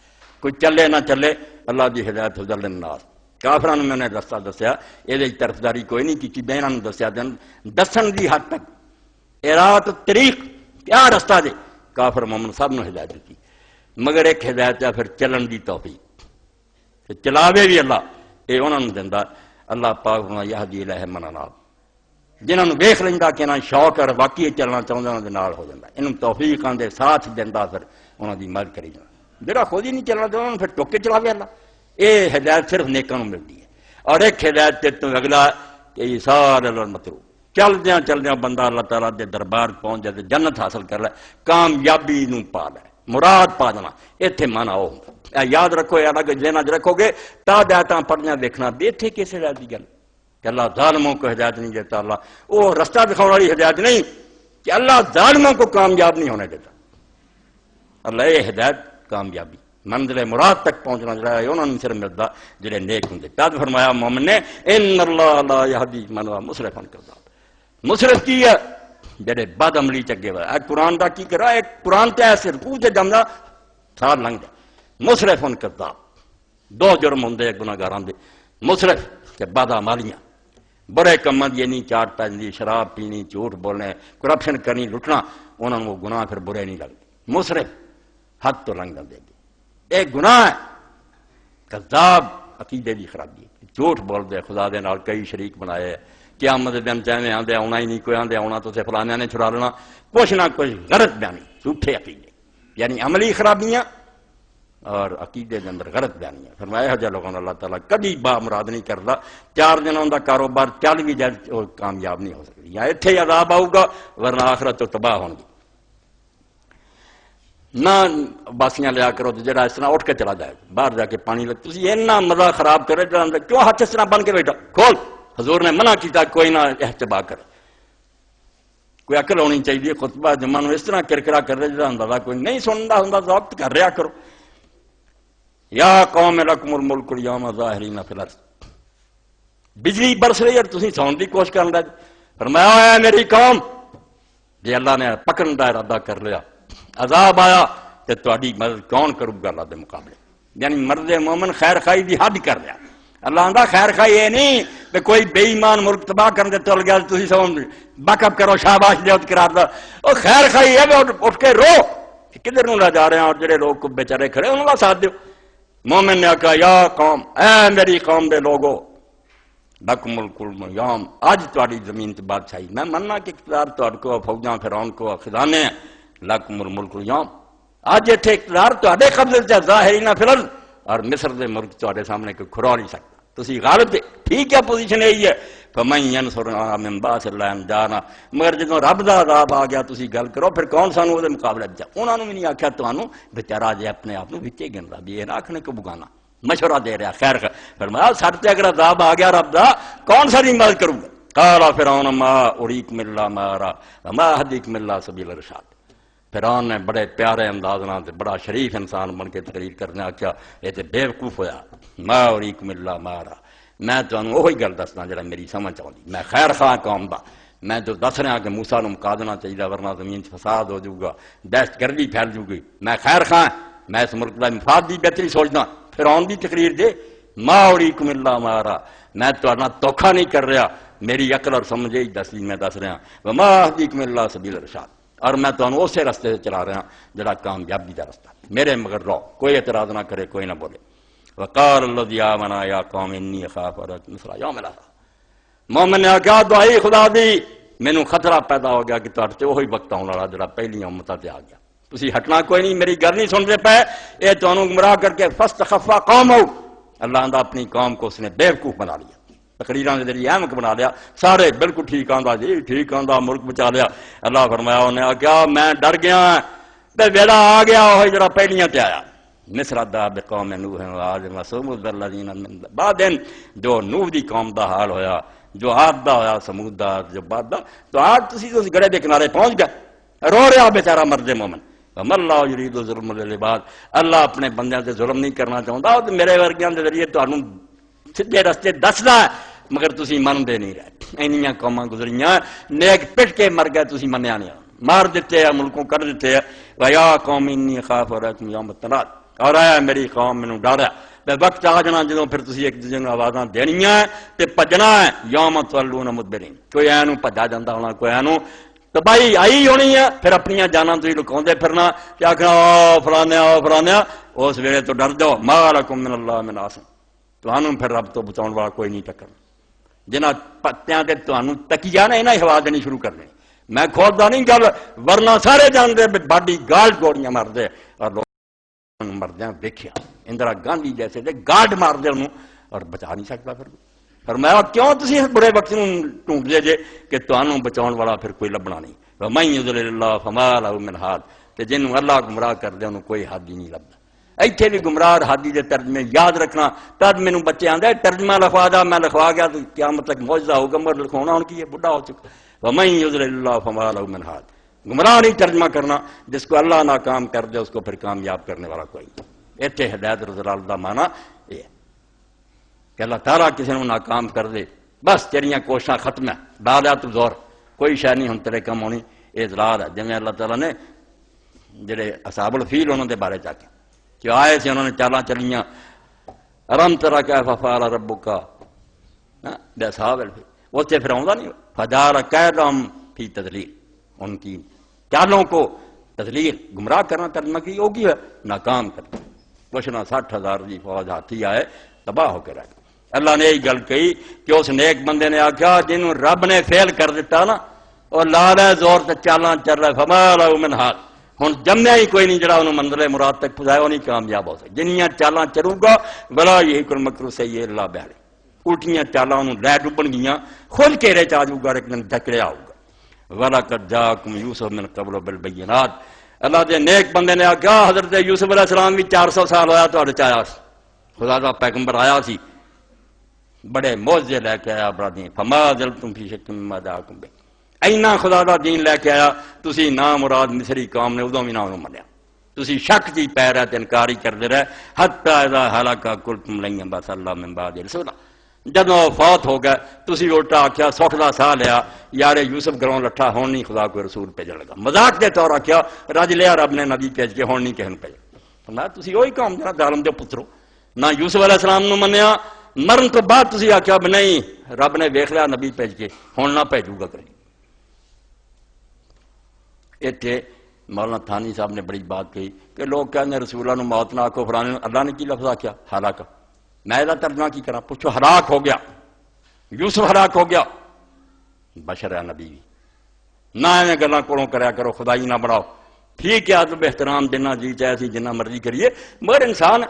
کوئی چلے نہ چلے اللہ دی ہدایت ہو جل الناس کافران میں نے رستہ دسیا یہ طرفداری کوئی نہیں کی میں انہوں دسیا دسن دی حد تک ارات طریق کیا رستہ دے کافر مومن صاحب نے ہدایت دیتی مگر ایک ہدایت ہے پھر چلن دی توفیق چلاوے بھی اللہ یہ انہوں نے دینا اللہ پاک یہدی الیہ من اناب جنہوں نے ویکھ لیندا کہ انہاں شوق اور واقعی چلنا چاہتے انہوں دے نال ہو جاتا انہوں توفیقاں دے ساتھ دینا پھر انہوں دی مدد کری جانا جہاں خود ہی نہیں چلنا چاہتا انہوں پھر ٹوک کے چلاوے اللہ یہ ہدایت صرف نیکاں نوں ملتی ہے اور ایک ہدایت تے تو اگلا کہ یہ سارے مطلوب چلدیاں بندہ اللہ تعالیٰ دے دربار پہنچ جائے جنت حاصل کر لے کامیابی نوں پا لے مراد پا جانا اتنے مانا وہ ہوں یاد رکھو یہ الگ ذہن چ رکھو گے تا ہدایتاں پڑھیاں دیکھنا بیٹھے کس ہدایت کی گل کہ اللہ ظالموں کو ہدایت نہیں دیتا اللہ وہ رستہ دکھانے والی ہدایت نہیں کہ اللہ ظالموں کو کامیاب نہیں ہونے دیتا اللہ یہ ہدایت کامیابی منزل مراد تک پہنچنا جڑا ہے انہوں نے صرف ملتا جڑے نیک ہوں پیاد فرمایا مومن نے ان اللہ لا یہدی من ہو مسرفا کذاب مسرف کی ہے جڑے بد عملی چگے ہوئے قرآن دا کی کرا ایک قرآن تے ایسے رکوع تے جمدا سال لنگ جائے مسرف کذاب، دو جرم ہوں گناہگاراں دے، مسرف کہ بادہ مالیاں بڑے کماں دی نہیں چاٹ پی، شراب پینی، جھوٹ بولنا، کرپشن کرنی، لٹنا، انہوں نے وہ گناہ پھر برے نہیں لگتے۔ مسرف حد تو لنگ دے گی، ایک گناہ ہے۔ کذاب عقیدے دی خرابی، جھوٹ بول دے، خدا دے نال کئی شریک بنائے، قیامت دے دن چاہے آندے آنا ہی نہیں، کوئی آندے آنا تو فلانے نے چھڑا لینا، کچھ نہ کچھ غلط بیانی، جھوٹے عقیدے، یعنی عملی خرابیاں اور عقیدے کے اندر غلط بیانیاں۔ فرمایا یہ لوگوں نے اللہ تعالیٰ کبھی با مراد نہیں کرتا، 4 دنوں کا کاروبار چل بھی جائے وہ کامیاب نہیں ہو سکتی، یا اتنے ہی عذاب آؤ گا ورنہ آخرت تو تباہ ہوں گی۔ نہ باسیاں لیا کرو تو جڑا اس طرح اٹھ کے چلا جائے باہر جا کے پانی لگ، تھی اینا مزہ خراب کرے کیوں ہاتھ اس طرح بن کے بیٹھا، کھول، حضور نے منع کیتا کوئی نہ احتبا کرے، کوئی عقل ہونی چاہیے، خطبہ جمعہ اس طرح کرکرا کر رہے جہاں اندازہ کوئی نہیں سنتا ہوں ضابط کر رہا کرو۔ یا قوم لکم الملک اليوم ظاہرین فی الارض، بجلی برس رہی ہے اور تسی سون دی کوشش کر رہے، فرمایا اے میری قوم، جی اللہ نے پکڑن دا ارادہ کر لیا، عذاب آیا تو تہاڈی مدد کون کرو گا اللہ دے مقابلے؟ یعنی مرد مومن خیر خائی دی حد کر رہا، اللہ آندا خیر خائی یہ نہیں کہ کوئی بے ایمان ملک تباہ کرن دے تل گیا تسی سون بیک اپ کرو، شاباش دیو قرار دا، او خیر خائی ہے اٹھ کے رو کہ کدھر نوں لے جا رہے ہیں، اور جڑے لوگ بیچارے کھڑے انہاں دا ساتھ دیو۔ مومن نے کہا یا قوم، اے میری قوم دے لوگو، لکم ملک اليوم، آج تہاڈی زمین تے بادشاہی، میں مننا کہ اقتدار تہاڈے کو، فوجاں فرعون کو، خزانے ہیں، لکم الملک اليوم، آج اتنے اقتدار تہاڈے قبضے چ ظاہرین فی الارض، اور مصر دے ملک تہاڈے سامنے کوئی کھرا نہیں سکتا، تسی غالب دے، ٹھیک ہے پوزیشن یہی ہے، فمن ینصرنا من باس اللہ انجانا، مگر جدوں رب دا عذاب آ گیا تسی گل کرو پھر کون سانو وہ مقابلے بچا، انہوں نے بھی نہیں آخیا تمہوں بچارا جے اپنے آپ کو وچے گندا بھی یہ نہ آخنے کو بگانا، مشورہ دے رہا خیر فرمایا سر تے اگر عذاب آ گیا رب دا کون ساری مدد کروں گا؟ قال فرعون ما اریکم الا ما ارى وما اهدیکم الا سبیل الرشاد، فرعون نے بڑے پیارے انداز نال تے بڑا شریف انسان بن کے تقریر کرنے آخیا یہ تے بیوقوف ہویا، ما اریکم الا ما ارى، میں تمہیں وہی گل دسنا جڑا میری سمجھ آؤں، میں خیر خواہ قوم دا، میں تو دس رہا کہ موسیٰ نو مکا دینا چاہیے ورنہ زمین فساد ہو جائے گا، دہشت گردی پھیل جائے گی، میں خیر خواہ، میں اس ملک دا مفاد دی بہتری سوچنا، فرعون دی تقریر دے ما اریکم الا ما ارى، میں تہاڈا دھوکھا نہیں کر رہا، میری عقل اور سمجھ ہی دسی میں دس رہا، وما اهدیکم الا سبیل الرشاد، اور میں تمہیں اسی رستے سے چلا رہا جڑا کامیابی دا رستہ، میرے مگر رہو، کوئی اعتراض نہ کرے، کوئی نہ بولے۔ وقال الذی آمن یا قوم انی اخاف علیکم مثل یوم العذاب، مومن نے کہا دعائی خدا دی مینوں خطرہ پیدا ہو گیا کہ تہاڈے تے وہی وقت آن والا جڑا پہلی امتاں تے آ گیا، تسی ہٹنا کوئی نہیں، میری گل نہیں سنتے پے، اے تانوں گمراہ کر کے فاستخف قومہ، اللہ نے اپنی قوم کو اس نے بیوقوف بنا لیا، تقریراں دے ذریعے احمق بنا لیا، سارے بالکل ٹھیک آندا جی ٹھیک آندا، ملک بچا لیا، اللہ فرمایا انہیں کہا میں ڈر گیا تے ویلا آ گیا وہی جڑا پہلیاں تے آیا، مصر دا بقوم نوح وعاد وثمود الذین من بعد، جو نوح دی قوم دا حال ہویا، جو عاد دا ہویا، سمود دا، جو بعد دا، تو آج تسی اس گڑے دے کنارے پہنچ گئے، رو رہا بیچارہ مرد مومن، وما اللہ یرید ظلم للعباد، اللہ اپنے بندیاں تے ظلم نہیں کرنا چاہتا، تے میرے ورگیاں دے ذریعے تانوں سیدھے رستے دسدا ہے مگر تسی مندے نہیں رہے، اینیاں قوماں گزریاں نیک پٹ کے مر گئے، تسی منیا نہیں، مار دیتے ہیں، ملکوں کر دیتے ہیں، ویا قوم انی اخاف علیکم یوم التناد، اور آیا میری قوم مینوں ڈر ہے، تے وقت آ جانا جدوں پھر تسی ایک دوسرے نوں آوازاں دینیاں تے بھجنا ہے، یوم تولون مدبرین، کوئی اینوں بھجا جاندا ہونا، کوئی اینوں تباہی آئی ہونی ہے، پھر اپنی جاناں تسی لکاوندے پھرنا کہ آکھنا او فلانے، اس ویلے تو ڈر جاؤ، ما لکم من اللہ من عاصم، تانوں پھر رب تو بچاؤن والا کوئی نہیں ٹکر، جنہاں پتیاں تے تانوں تکیا نے انہاں ہوا دینی شروع کر دینی، میں کھولدا نہیں گل، ورنہ سارے جاندے باڈی گارڈ گوڑیاں مردے، اور لوگ مردیاں دیکھیا اندرا گاندھی جیسے دے گارڈ مار دے انہوں، اور بچا نہیں سکتا پھر فرمایا کیوں تسی برے وقت ٹونٹ دے جے کہ تانوں بچاؤن والا پھر کوئی لبنا نہیں، ومن یضلل اللہ فما لہ من ہاد، تے جنوں اللہ گمراہ کر دے انہوں کوئی ہادی نہیں لبدا، ایتھے بھی گمراہ ہادی دے ترجمے یاد رکھنا، تد مینوں بچے آندے ترجمہ لکھوا دا، میں لکھوا گیا تو قیامت تک معجزہ ہوگا، مگر لکھوانا ہن کی ہے، بڈھا ہو چکا، ومن یضلل اللہ فما لہ من ہاد، گمراہ نہیں ترجمہ کرنا، جس کو اللہ ناکام کر دے اس کو پھر کامیاب کرنے والا کوئی نہیں، ایتھے ہدایت رضلال دا معنی یہ ہے کہ اللہ تعالیٰ کسی نے ناکام کر دے، بس تیریاں کوششاں ختم ہے، ڈال لیا تو زور، کوئی شے نہیں ہن تیرے کم ہونی، یہ اضرار ہے، جویں اللہ تعالیٰ نے جڑے اصحاب الفیل انہوں دے بارے چاہتے کہ آئے سے انہوں نے چالاں چلیاں ارم ترا کیف فعل ربک باصحاب الفیل، وہ سے پھر آؤں نہیں فجعل کیدہم فی تضلیل، ان کی چالوں کو تضلیل گمراہ کرنا ترجمہ کی ہوگی ہے ناکام کرنا، کچھ نہ 60,000 کی فوج ہاتھی آئے تباہ ہو کے رہ گئے۔ اللہ نے یہی گل کہی کہ اس نیک بندے نے آخیا جنہوں رب نے فیل کر دیتا نا اور لا رہا زور سے چالاں چل رہا فما لہ من حال، ہن جمیا ہی کوئی نہیں جڑا انہوں منزل مراد تک پہنچایا، وہ نہیں کامیاب ہو سکے، جنیاں چالاں چلوں گا بلا یہی کل مکر سیئ اللہ بہر، الٹیاں چالاں انہوں لے ڈبن گیاں، خود کیرے چ آجو گا ایک دن ڈکڑیا ہوگا۔ وَلَقَدْ جَاءَكُمْ يُوسُفُ مِنْ قَبْلُ بِالْبَيِّنَاتِ، اللہ دے نیک بندے نے آخیا حضرت یوسف علیہ السلام بھی 400 سال ہویا تو آیا سی، خدا دا پیغمبر آیا سی، بڑے معجزے لے کے آیا بڑا دین، فما زلتم فی شک مما جاءکم بہ، اینا خدا دا دین لے کے آیا تسی نا مراد مصری قوم نے ادوں بھی نہ انہوں منیا، تسی شک دی پی رہے تے انکار ہی کردے رہے، حتی اذا ہلک قلتم لن یبعث اللہ من بعد رسولا، جدوں فوت ہو گئے تسی الٹا آخیا سکھ دا ساہ لیا یار یوسف گھروں لٹھا ہون نہیں خدا کوئی رسول بھیجن لگا، مذاق دے طور آخیا رج لیا رب نے نبی بھیج کے ہون نہیں کہن پہ، فرمایا تسی وہی قوم جڑا ظالم دے پترو، نہ یوسف علیہ السلام نو منیا، مرن تو بعد تسی آخیا نہیں رب نے ویکھ لیا نبی بھیج کے ہون نہ بھیجوں گا کریں۔ اتنے مولانا تھانی صاحب نے بڑی بات کہی کہ لوگ کہتے ہیں رسولہ نو موت نہ آکو فلانے، اللہ نے کی لفظ آخیا ہلاک، میں یہ ترجمہ کی کرا، پوچھو ہلاک ہو گیا یوسف، ہلاک ہو گیا، بشر ہے نبی بھی، نہ ایویں گلاں کولوں کریا کرو، خدائی نہ بڑھاؤ، ٹھیک ہے ادب احترام دینا جی چاہے سی جنہ مرضی کریے، مگر انسان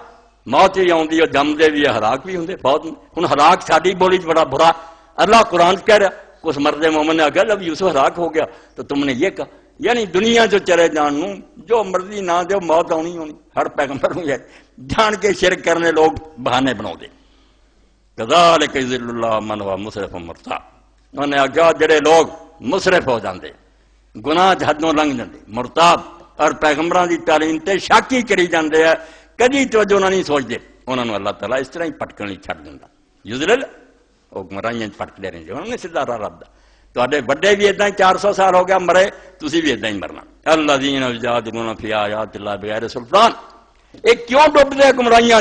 موت ہی آؤندی ہے، جمدے بھی ہے، ہلاک بھی ہوندے بہت، ہن ہلاک ساڈی بولی بڑا برا، اللہ قرآن کہہ رہا، اس مرد مومن نے آخیا جب یوسف ہلاک ہو گیا تو تم نے یہ کہا، یعنی دنیا جو چلے جان نو جو مرضی نہ دے موت آنی ہونی، ہر پیغمبر نو جان کے شرک کرنے لوگ بہانے بنا دے، کذالک یضل اللہ من ہوا مسرف مرتاب، انہوں نے آخیا جڑے لوگ مسرف ہو جاندے گناہ حدوں لنگ جاندے مرتاب اور پیغمبراں دی تعلیم تے شک ہی کری جاندے ہیں، کدی توجہ نہ نہیں سوچدے، انہوں نے اللہ تعالیٰ اس طرح ہی پٹکن لئی چھڈ دیندا، یضلل وہ گمراہیاں پٹکدے رہندے، انہوں نے سیدھا راہ لبدا، تواڈے بڑے بھی اداں 400 سال ہو گیا مرے، تسی بھی اداں ہی مرنا، الذین یجادلون فی آیات اللہ بغیر سلطان، یہ کیوں ڈبدے گمراہیاں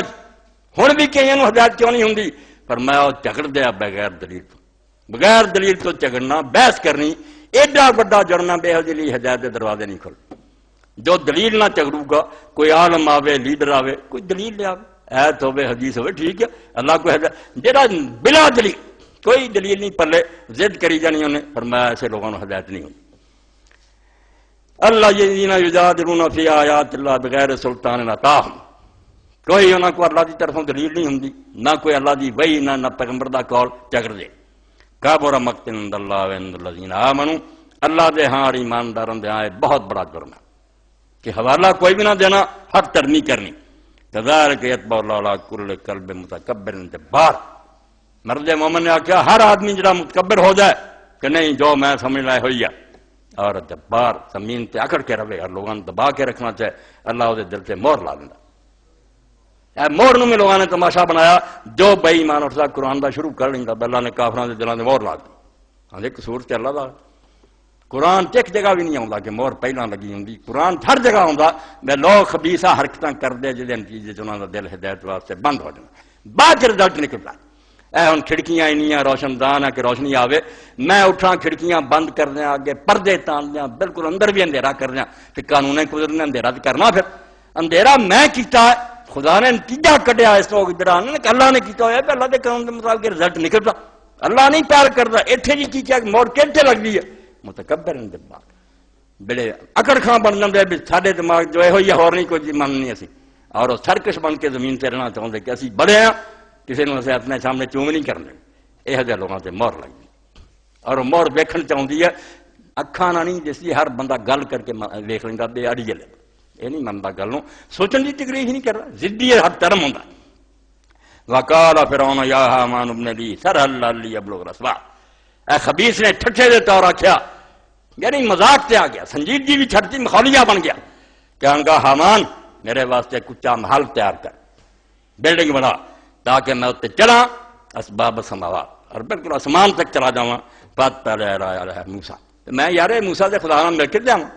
ہن بھی کئیاں نوں ہدایت کیوں نہیں ہوندی، فرمایا وہ جھگڑ دیا بغیر دلیل تو، بغیر دلیل تو جھگڑنا بحث کرنی ایڈا بڑا جڑنا بے حجلی ہدایت دے دروازے نہیں کھل، جو دلیل نہ جھگڑوں گا، کوئی عالم آوے لیڈر آوے کوئی دلیل لے آوے، ایت ہوے حدیث ہوے ٹھیک ہے، اللہ کو ہدایت جڑا بلا دلیل کوئی دلیل نہیں پلے ضد کری جانی انہیں، فرمایا ایسے لوگوں کو ہدایت نہیں ہوتی۔ الذین یجادلون فی آیات اللہ بغیر سلطان اتاہم، کوئی انہوں کو اللہ دی طرفوں دلیل نہیں ہوندی، نہ کوئی اللہ دی وحی نہ پیغمبر دا قول، جھگڑ دے، کبر مقتا عند اللہ وعند الذین آمنوا، اللہ دے ہاں ایمانداراں دے ہاں بہت بڑا جرم ہے کہ حوالہ کوئی بھی نہ دینا، حق ترنی کرنی، کذالک یطبع اللہ علی کل قلب متکبر جبار، مرد مومن نے آخیا ہر آدمی جڑا متکبر ہو جائے کہ نہیں جو میں سمجھ لائے ہوئی ہے، اور جبار زمین تے اکڑ کے رہے اور لوگوں نے دبا کے رکھنا چاہے، اللہ وہ دل سے مہر لا دینا، مہر نو میں لوگوں نے تماشا بنایا، جو بے ایمان اٹھتا قرآن دا شروع کر لیندا، اللہ نے کافراں دے دلاں تے مہر لا دی، ہاں قصور تے اللہ دا، قرآن ایک جگہ بھی نہیں آتا کہ مہر پہلا لگی ہوں، قرآن ہر جگہ آتا میں لوگ خبیثہ حرکتاں کرتے جہاں نتیجے انہوں کا دل ہدایت واسطے بند ہو جانا، بعد رزلٹ نکلتا اے ہوں کھڑکیاں اینیاں روشن دان ہے کہ روشنی آوے، میں اٹھاں کھڑکیاں بند کر دیا، اگے پردے تان دیا، بالکل اندر بھی اندھیرا کر دیا، پھر قانون قدرت نے اندھیرا کرنا، پھر اندھیرا میں کیتا ہے، خدا نے نتیجہ کڈیا اس لوگ ادھر کہ اللہ نے کیتا ہوا، اللہ کے قانون کے مطابق رزلٹ نکلتا، اللہ نہیں پیار کرتا، اتنے جی چیز موڑ کتنے لگتی ہے، متکبر دماغ بڑے اکڑ خاں بن جاتے ہیں، سارے دماغ جو ہے ہوئی ہے اور نہیں کوئی مننی اسی، اور وہ سرکش بن کے زمین سے رہنا چاہتے کہ اسی بڑے ہیں، کسی نے اسے اپنے سامنے چوم نہیں کرنے، یہ جہاں لوگوں سے مہر لگی، اور مہر ویکھن چاہتی ہے، اکھاں نہ نہیں جس کی ہر بندہ گل کر کے ویکھ لینا بے آڑی جلے، یہ نہیں منتا گل نو، سوچن کی تکلیف نہیں کر رہا، ضدی ہر طرح ہوتا۔ وقال فرعون یا حامان ابن لی سرحا لی ابلغ الاسباب، اے خبیث نے ٹھٹھے دے طور آخیا، یعنی مذاق تے آ گیا، سنجیدگی بھی چھٹتی مخولیہ بن گیا، کہاں گا حامان میرے واسطے کچا محل تیار کر، بلڈنگ بنا تاکہ میں اتنے چلا اسباب سماوات، اور بالکل آسمان تک چلا جاؤں، بات پہلے آیا موسیٰ، میں یار موسیٰ سے خدا نام مل کے دیا ہوں،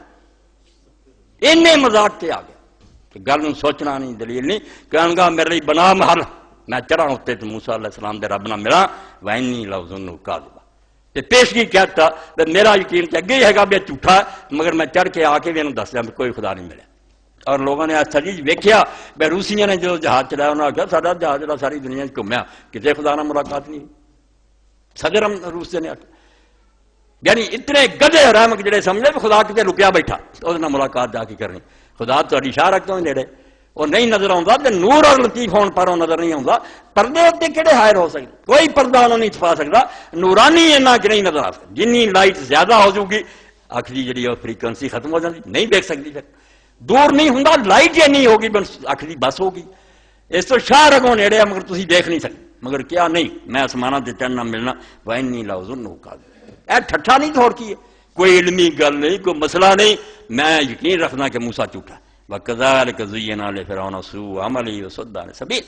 انہیں مذاق تے آ گیا، گل نوں سوچنا نہیں، دلیل نہیں، کہن گا میرے لیے بنا محل، میں چڑھا اتنے تو موسیٰ علیہ السلام دے رب نہ ملا، وَإِنِّي لَأَظُنُّهُ كَاذِبًا، تے پیشگی کہتا میرا یقین تے اگے ہی ہے گا بھی جھوٹا ہے، مگر میں چڑھ کے آ کے بھی انہوں دس دیا کوئی خدا نہیں ملے۔ اور لوگوں نے سجی ویکھیا بے روسیاں نے جو جہاز چلایا انہوں نے کہا سارا جہاز جڑا ساری دنیا گھومیا کسی خدا نہ ملاقات نہیں، صدر روس نے آخیا، یعنی اتنے گدے رحمک جڑے سمجھے بھی خدا کتے لکیا بیٹھا وہ ملاقات جا کے کرنی، خدا تاری شاہ رکھتا ہوں نیڑے وہ نہیں نظر آتا، تے نور اور لطیف ہون پر وہ نظر نہیں آتا، پردے اتنے کہڑے حائر ہو سکتے، کوئی پردہ انہوں نہیں چھپا سکتا، نورانی اینا کہ نہیں نظر آ سکتا، جنی لائٹ زیادہ ہو جائے اکھ کی جڑی فریکوینسی ختم ہو جاتی نہیں دیکھ سکتی، پھر دور نہیں ہوں لائٹ یہ نہیں ہوگی اکھ کی بس ہوگی، اس تو شاہ رگوں نیڑے مگر تسی دیکھ نہیں سکتے، مگر کیا نہیں میں آسمانہ دے چڑھنا ملنا وَإِنِّي لَأَظُنُّهُ كَاذِبًا، اے ٹھٹھا نہیں تھوڑ کی ہے، کوئی علمی گل نہیں، کوئی مسئلہ نہیں، میں یقین رکھنا کہ موسیٰ جھوٹا ہے۔ وَكَذَلِكَ زُيِّنَ لِفِرْعَوْنَ سُوءُ عَمَلِهِ وَصَدَّ عَنِ السَّبِيلِ،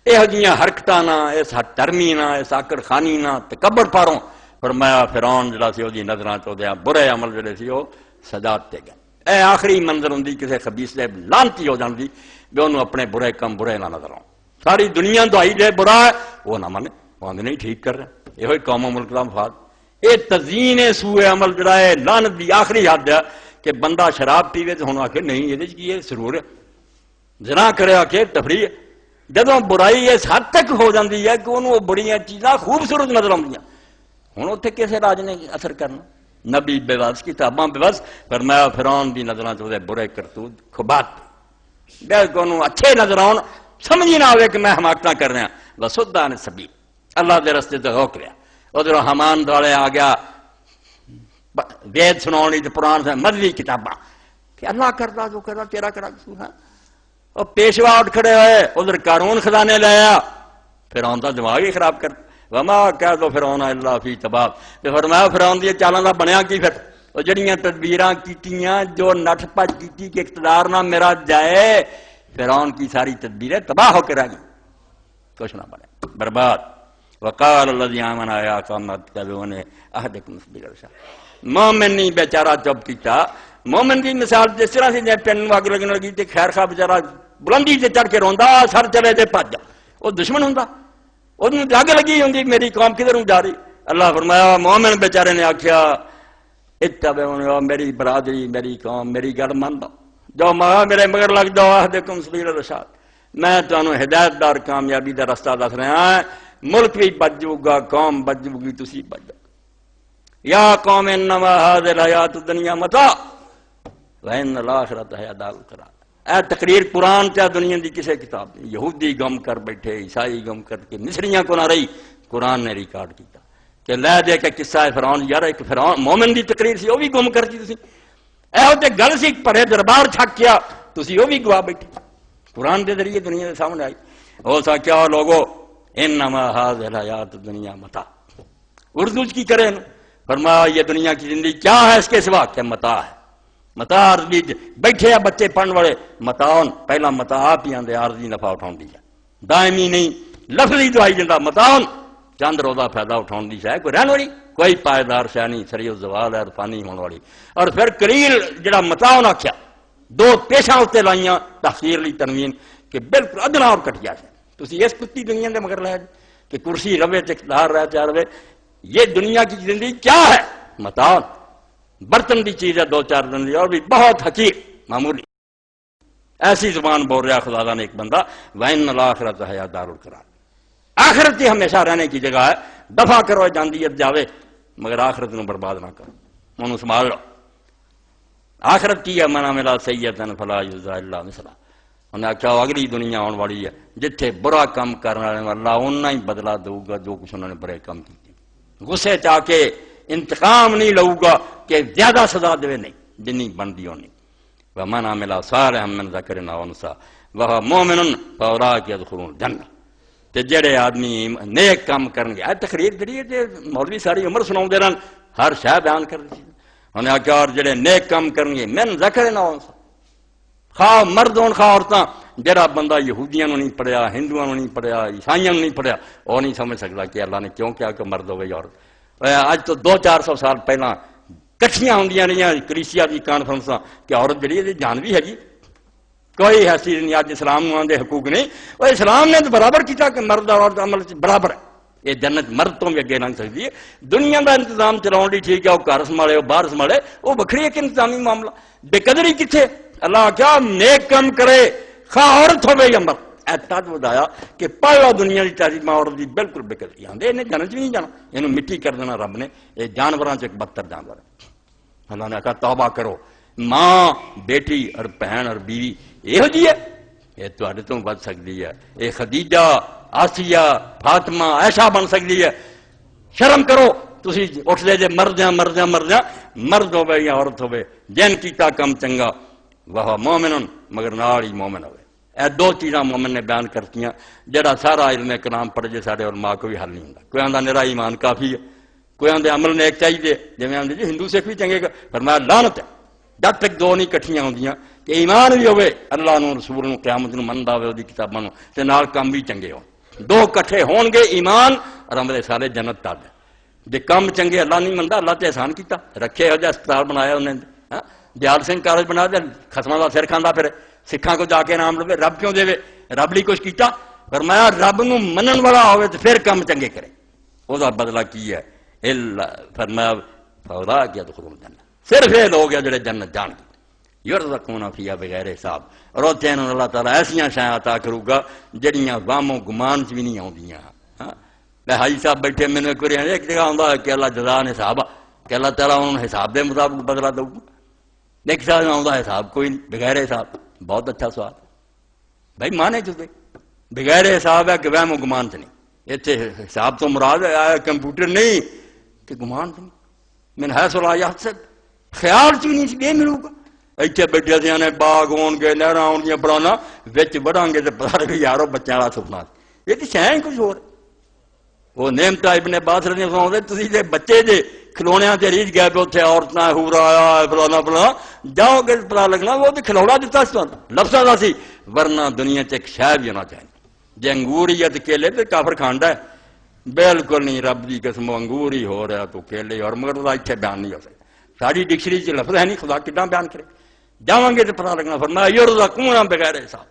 یہ جیاں حرکتاں نہ اس ٹرمی نہ اس آکڑ خانی نہ تکبر پاروں فرمایا فرعون جڑا سی دی نظراں چ دے برے عمل جڑے سی وہ سزا تے گئے۔ اے آخری منظر ہوندی کسی خبیث دے لعنتی ہو جاندی بھی انہوں اپنے برے کم برے نہ نظر آؤ، ساری دنیا دہائی دے برا ہے وہ نہ منے، وہ نہیں ٹھیک کر رہے، یہ قوم و ملک کا مفاد، یہ تزیین سوء عمل جڑا ہے لعنت دی آخری حد ہے کہ بندہ شراب پیوے تو ہن آ کے نہیں یہ کی ہے سرور ہے، زنا کرے آ کے تفریح ہے، جدوں برائی اس حد تک ہو جاتی ہے کہ انہوں بڑیاں چیزاں خوبصورت نظر آਉਂਦੀਆਂ ہوں اتنے کسے راج نے اثر کرنا، نبی بے بس کتاباں بے بس، فرمایا فرعون دی نظراں چ برے کرتوت خبات بالکل انہوں اچھے نظر آؤ، سمجھ ہی نہ آئے کہ میں حماقتاں کر رہا وَصُدَّ عَنِ السَّبِيلِ، اللہ دے رستے تے روک لیا، ادھر حمان دوالے آ گیا وید سناؤنی تے قرآن سے مذہبی کتاباں کہ اللہ کردا جو کردا تیرا کرا قصور ہے، اور پیشوا اٹھ کھڑے ہوئے ادھر قارون خزانے لایا، فرعون دا دماغ ہی خراب کر وما کہہ فرعون الا فی تباب، تے فرمایا فرعون دی چالاں دا بنیا کی پھر وہ جڑیاں تدبیراں کیتیاں جو نٹ پج کیتی کہ اقتدار نہ میرا جائے، فرعون کی ساری تدبیریں تباہ ہو کے رہ گئی، کچھ نہ بنے برباد۔ وقال الذی آمن یا قوم اتبعون اهدکم سبیل الرشاد، مومن نہیں بیچارہ چپ کیتا، مومن کی مثال جس طرح سے جب پین اگ لگنے لگی تے خیر خواہ بیچارہ بلندی سے چڑھ کے روندا سر چلے تے بھج جا، وہ دشمن ہوندا، انہوں اگ لگی ہوندی میری قوم کدھر جا رہی، اللہ فرمایا مومن بیچارے نے آکھیا اتبعون میری برادری میری قوم میری گل مان دو، جو میرے مگر لگ جاؤ اهدکم سبیل الرشاد، میں تمہیں ہدایت دار کامیابی دا رستہ دس رہا ہاں، ملک بھی بچ جاؤ گا قوم بچ جاؤ گی تسی بچ جاؤ، یا قوم انما هذه الحیات الدنیا متاع وان الاخرۃ هی دار القرار، اے تقریر قرآن چاہ دنیا دی کسے کتاب نہیں، یہودی گم کر بیٹھے عیسائی گم کر کے مصریاں کو نہ رہی، قرآن نے ریکارڈ کیتا کہ لے دے کے قصہ ہے فرعون، یار ایک فرعون مومن دی تقریر سی وہ بھی گم کرتی تسی، اے تے گل سی پڑے دربار چھک کیا تسی وہ بھی گوا بیٹھے، قرآن دے ذریعے دنیا دے سامنے آئی، ہو سا کیا لوگو انما هذه الحیات الدنیا متاع، اردو کی کریں فرمایا یہ دنیا کی زندگی کیا ہے اس کے سوا کہ متاع ہے، متاع عارضی بیٹھے ہیں بچے پڑھن والے متاعن پہلا متاع آپ ہی آندے عارضی نفع اٹھاؤں دی ہے، دائمی نہیں لفظی دعائی جندہ متاعن چند روزہ فائدہ اٹھاؤں دی ہے، کوئی رہن والی کوئی پائیدار شے نہیں، سری الزوال ہے فانی ہونے والی، اور پھر قلیل جڑا متاعن آکھیا دو پیشاں ہوتے لائیاں تحقیر لی تنوین کہ بالکل ادنا اور کٹیا ہے، تسی اس کتی دنیا دے مگر لے کہ کرسی روے اقتدار رہ چاہ روے، یہ دنیا کی زندگی کیا ہے متاع برتن دی چیز ہے دو چار دن دی اور بھی بہت حقیر معمولی، ایسی زبان بول رہا خدا نے ایک بندہ وَإِنَّ الْآخِرَةَ هِيَ دَارُ الْقَرَارِ، آخرت ہی ہمیشہ رہنے کی جگہ ہے، دفع کرو جاندیت جاوے مگر آخرت نو برباد نہ کرو، انہوں سنبھال لو، آخرت کی ہے من عمل سیئۃ فلا یجزی الا مثلہا، انہیں آخیا اگلی دنیا آن والی ہے جتھے برا کام کرنے والے اللہ انہاں ہی بدلہ دوں گا جو کچھ انہوں نے برے کام کیتے، غصے چاہ کے انتقام نہیں لوں گا کہ زیادہ سزا دے نہیں جنی بندی ہونی، ومن عمل صالحا من ذکر او انثى وهو مؤمن فاولئک يدخلون الجنہ، تے جڑے آدمی نیک کام کرن گے، اے تقریر جڑی ہے مولوی ساری عمر سناؤندے رہن ہر شے بیان کر دی، انہیں آخیا اور جڑے نیک کام کرن گے من ذکر او انثى، خواہ مرد ہون خواہ عورتاں، جڑا بندہ یہودیاں نو نہیں پڑھیا ہندوؤں نو نہیں پڑھیا عیسائیاں نو نہیں پڑھیا وہ نہیں سمجھ سکتا کہ اللہ نے کیوں کیا کہ مرد ہوئے عورت، اج تو 200-400 سال پہلا کٹھیاں ہوندیاں رہیاں کلیسیا دی کانفرنساں کہ عورت جڑی ہے جان بھی ہے جی، کوئی حیثیت نہیں. اج اسلام نو آندے حقوق نہیں, وہ اسلام نے تو برابر کیتا کہ مرد اور عورت عمل برابر ہے. یہ جنت مرد تو بھی اگے لنگ سکتی ہے. دنیا کا انتظام چلاؤ دی ٹھیک ہے, وہ گھر سنبھالے وہ باہر سنبھالے, وہ وکری ایک انتظامی معاملہ. بے قدری کتنے اللہ کیا نیک کام کرے خواہ عورت ہوے یا مرد. احتاج بتایا کہ پہلا دنیا کی تعلیم عورت کی بالکل بے قدری آدھے انہیں جنت بھی نہیں جانا, یہ مٹی کر دینا رب نے. یہ جانوراں سے ایک بدتر جانور ہے. اللہ نے کہا توبہ کرو. ماں بیٹی اور بہن اور بیوی یہو جی ہے, یہ تھوڑے تو بچ سکتی ہے. یہ خدیجہ آسیہ فاطمہ عائشہ بن سکتی ہے. شرم کرو تسی اٹھ دے جے مردیاں مردیاں مردیاں مرد ہوے یا عورت ہوے جن کیتا کم چنگا وہ مومن مگر نال ہی مومن ہوے. اے دو چیزاں مومن نے بیان کرتیاں جڑا سارا علم کلام پڑھ جے سارے علماء کو بھی حل نہیں ہوندا. کوئی آندا نرا ایمان کافی ہے, کوئی آندے عمل نیک چاہیے, جویں آندے جی ہندو سکھ بھی چنگے. فرمایا لعنت ہے جب تک دو نہیں کٹھیاں ہوندیاں کہ ایمان بھی ہوے اللہ نو رسول نو قیامت نو مندا ہوے اودی کتاباں نو تے نال کام بھی چنگے ہون. دو کٹھے ہون گے ایمان اور عمل صالح جنت تک. جے کم چنگے اللہ نہیں مندا, اللہ تے احسان کیتا رکھے ہو جا اسپتال بنایا انہیں, دیال سنگھ کالج بنا دے خصماں دا سر کھاندا پھرے, سکھاں کو جا کے نام لوے. رب کیوں دے؟ رب لی کچھ کیتا؟ فرمایا رب نو منن والا ہوے تے پھر کم چنگے کرے. او دا بدلہ کی ہے؟ فرمایا فولا کیا دخول الجنہ, صرف یہ لوگ ہیں جڑے جنت جان گے. یرزقون فیہا بغیر حساب, اور اوتھے انہوں اللہ تعالیٰ ایسیاں شیاں عطا کرو گا جڑیاں وہم و گمان چ بھی نہیں آوندیاں. حاجی صاحب بیٹھے میں نے ایک جگہ آتا ہے کہ اللہ جزا نے حساب کہ اللہ تعالیٰ انہوں نے حساب دے مطابق بدلا دوں گا. ایک سال آتا حساب کوئی نہیں, بغیر حساب. بہت اچھا سوال بھائی, مانے چلے بغیر حساب ہے کہ وہم و گمان سے نہیں. اتنے حساب تو مراد ہے کمپیوٹر نہیں کہ گمان سے نہیں. میں نے سلا یاد سے خیال چ نہیں یہ ملوں گا. اتنے بیٹھے سے نے باغ ہون گے نہر آن گیا بڑھانا بچ بڑھا گے تو پتا لگے یارو بچوں والا سپنا. یہ تو شہ کچھ ہو رہا. وہ نعمت ابن عباس رضی اللہ عنہ تسی دے بچے دے کھلوڑیاں تے ریج گئے پہ اتنے عورتیں ہورا آیا فلانا فلانا جاؤ گے پتا لگنا وہ تو کھلوڑا دیتا سی لفظ کا سی, ورنہ دنیا چ ایک شہ بھی ہونا چاہیے. جی انگور ہی ہے تو کیلے تو کافر کھانڈا ہے, بالکل نہیں. رب کی قسم انگور ہی ہو رہا تو کیلے, اور مگر وہ اتنے بیان نہیں ہو سکتا. ساری ڈکشنری چ لفظ ہے نہیں, خدا کتنا بیان کرے. جاؤ گے تو پتا لگنا. فرمایا یرزقون بغیر حساب,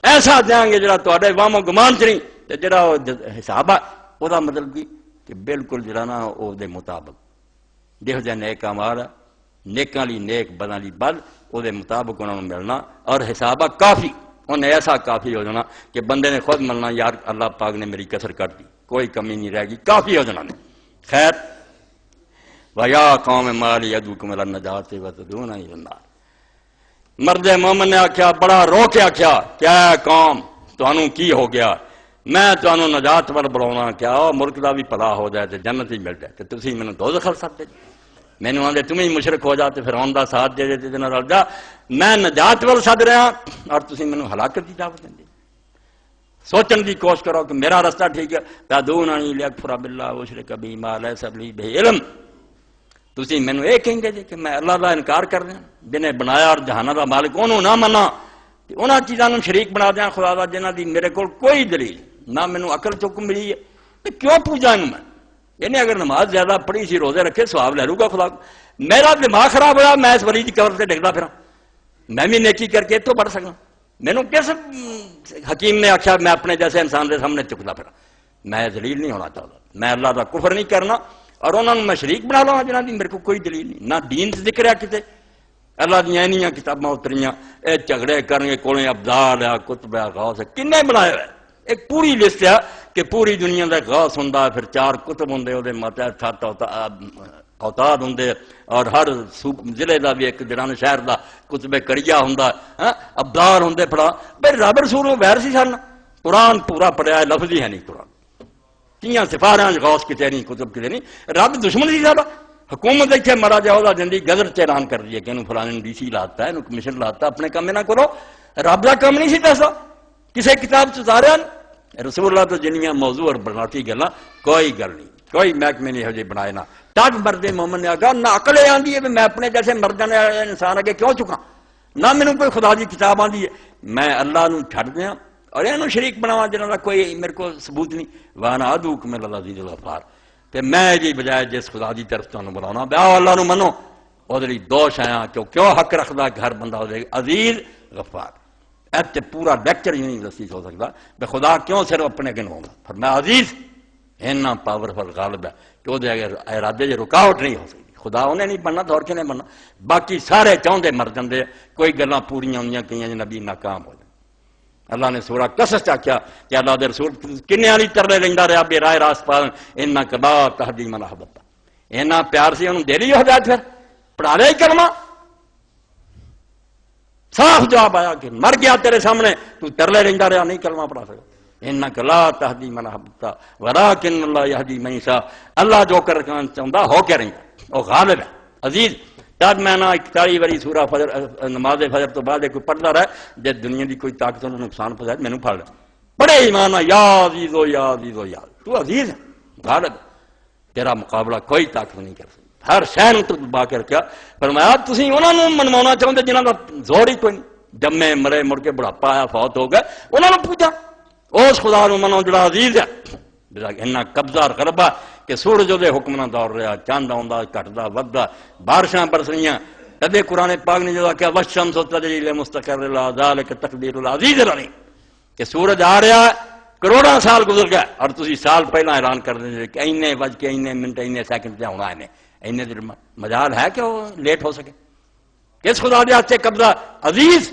ایسا دیں گے جڑا تواڈے وہم و گمان چ نہیں. تے جڑا حساب ہے وہ مطلب کہ بالکل جڑا نا وہ دے مطابق جہو جہ نیک اعمال ہے نیکاں لی نیک بداں لی بد وہ دے مطابق انہوں نے ملنا. اور حسابہ کافی انہیں ایسا کافی ہو جانا کہ بندے نے خود ملنا یار اللہ پاک نے میری کسر کر دی, کوئی کمی نہیں رہے گی, کافی ہو جانا نے. خیر وَيَا قَوْمِ مَا لِيَدْعُوكُمْ إِلَى النَّجَاةِ وَتَدْعُونَنِي إِلَى النَّارِ. مرد مومن نے آخیا بڑا رو کے آخیا کیا قوم تانوں کی ہو گیا, میں تانوں نجات ول بلاونا کیا ملک دا بھی پلا ہو جائے تے جنت ہی مل جائے تے تسی مینوں دوزخ کھل سکتے جی. مینوں آندے تم ہی مشرک ہو جا تے فرعون دا ساتھ دے تے نال رل جا. میں نجات ول سد رہا اور تسی مینوں ہلاکت دی دعوت دیندے. سوچن دی کوشش کرو کہ میرا رستہ ٹھیک ہے. تدعوننی لیکفر باللہ واشرک بہ ما لیس لی بہ علم. تسی مینوں یہ کہیں گے جی کہ میں اللہ دا انکار کر رہا, جنہیں بنایا اور جہاناں دا مالک انہوں نہ منا, انہاں چیزاں نوں شریک بنا دیاں خدا دا جنہاں دی میرے کول کوئی دلیل نہ مینوں عقل چکم ملی ہے. تو کیوں پوجا ہوں میں؟ یعنی اگر نماز زیادہ پڑھی سی روزے رکھے ثواب لے لوں گا خدا کو. میرا دماغ خراب ہوا میں اس ولی دی قبر سے ڈگدا پھراں, میں بھی نیکی کر کے تو بڑھ سکاں. مینوں کس حکیم نے آخیا میں اپنے جیسے انسان دے سامنے چکدا پھراں؟ میں ذلیل نہیں ہونا چاہتا, میں اللہ دا کفر نہیں کرنا اور انہوں نے میں شریک بنا لوا جنہاں دی میرے کو کوئی دلیل نہیں. نہ دین سے ذکر ہے کتے اللہ دیاں اینیاں کتاباں اتریاں اے جھگڑے کرنگے کولے ابدال ہے کتب ہے غوث ہے کنے بنایا ہے. ایک پوری لسٹ ہے کہ پوری دنیا دا غوث ہوندا, پھر 4 کتب ہوندے او دے ماتحت 7 اوتاد ہوندے, اور ہر ضلع دا بھی ایک جڑان شہر دا کتب کڑیا ہوندا, ابدال ہوندے. پڑھا بھئی رب رسول نوں ویر سی سن. قرآن پورا پڑھیا ہے, لفظ ہی ہے نہیں قرآن. کیاں سفاراں غوث کتے نہیں, کتب کتے نہیں. رب دشمن سی ساڈا. حکومت اتنے مارا جاؤ زندگی گزر چیلان کر دی ہے کہ انہوں فلانے نے ڈی سی لاتا ہے, انہوں کمیشن لاتا, اپنے کام نہ کرو. رب کا کام نہیں سی دستا کسی کتاب چاریا. رسول اللہ تو جنیاں موضوع اور بناتی گلا کوئی گل نہیں, کوئی محکمے نہیں ہو جی بنائے نہ. تب مرد مومن نے آگا نہ عقل آندی ہے میں اپنے جیسے مردان انسان اگے کیوں چکا, نہ مینوں کوئی خدا دی کتاب آندی ہے میں اللہ نوں چھڈ دیاں اور انہوں شریک بناواں جنہاں دا کوئی میرے کو ثبوت نہیں. وانا ادعوکم الی العزیز الغفار. تے میں جی بجائے جس خدا دی طرف تانوں بلانا بیاو اللہ نو منو, وہ دے 2 شیاں کیوں حق رکھدا ہر بندہ ہو جائے عزیز غفار. ایت پورا لیکچر ہی نہیں دسی ہو سکتا کہ خدا کیوں صرف اپنے اگے ہوگا. فرمایا عزیز اتنا پاورفل غالب ہے کہ وہ ارادے کی رکاوٹ نہیں ہو سکتی. خدا انہیں نہیں بننا تو اور کنے بننا. باقی سارے چاہتے مر جاندے, کوئی گلاں پوریاں ہوئی کئی نبی ناکام ہو جائے. اللہ نے سورہ قصص آخیا کہ اللہ دے رسول کنے والی ترلے لینا رہا بے راہ راست پا اینا کلا تہدی من احببت. اینا پیار سے انہوں دے رہی ہدایت, پھر پڑھا رہا ہی کلمہ. صاف جواب آیا کہ مر گیا تیرے سامنے تو ترلے لینا رہا نہیں کلمہ پڑھا سکتا. انک لا تہدی من احببت ولکن اللہ یہدی من یشاء. اللہ جو کر چاہتا ہو کے رہتا, وہ غالب ہے. عزیز تب میں نہ 41 واری سورہ فجر نماز فجر تو بعد کوئی پڑھتا رہا جب دنیا کی کوئی طاقت انہوں نقصان پہنچائے مینوں پڑھ لے بڑے ایمان یا عزیز و یا عزیز و یا تو عزیز ہے غالب, تیرا مقابلہ کوئی طاقت نہیں کر سکتی. ہر شہر تو دبا کے رکھا. فرمایا تسی انہوں نے منوانا چاہتے جنہوں کا زور ہی کوئی نہیں, جمے مرے مڑ کے بڑھاپا آیا فوت ہو گئے, انہوں نے پوچھا اس خدا نو منو جڑا عزیز ہے. اتنا قبضہ اور غلبہ کہ سورج دے حکم نہ دور رہا, چاند آندا گھٹدا ودا, بارشاں برسیاں. کدے قرآن پاک نے جو آخیا والشمس تجری لمستقر لہا ذالک تقدیر العزیز العلیم کہ سورج آ رہا ہے کروڑاں سال گزر گئے اور تسی سال پہلا اعلان کر دیں کہ اینے بج کے اینے منٹ اینے سیکنڈ سے ہونا ہے. اینے دیر مجال ہے کہ وہ لیٹ ہو سکے. کس خدا دے ہاتھ سے قبضہ عزیز,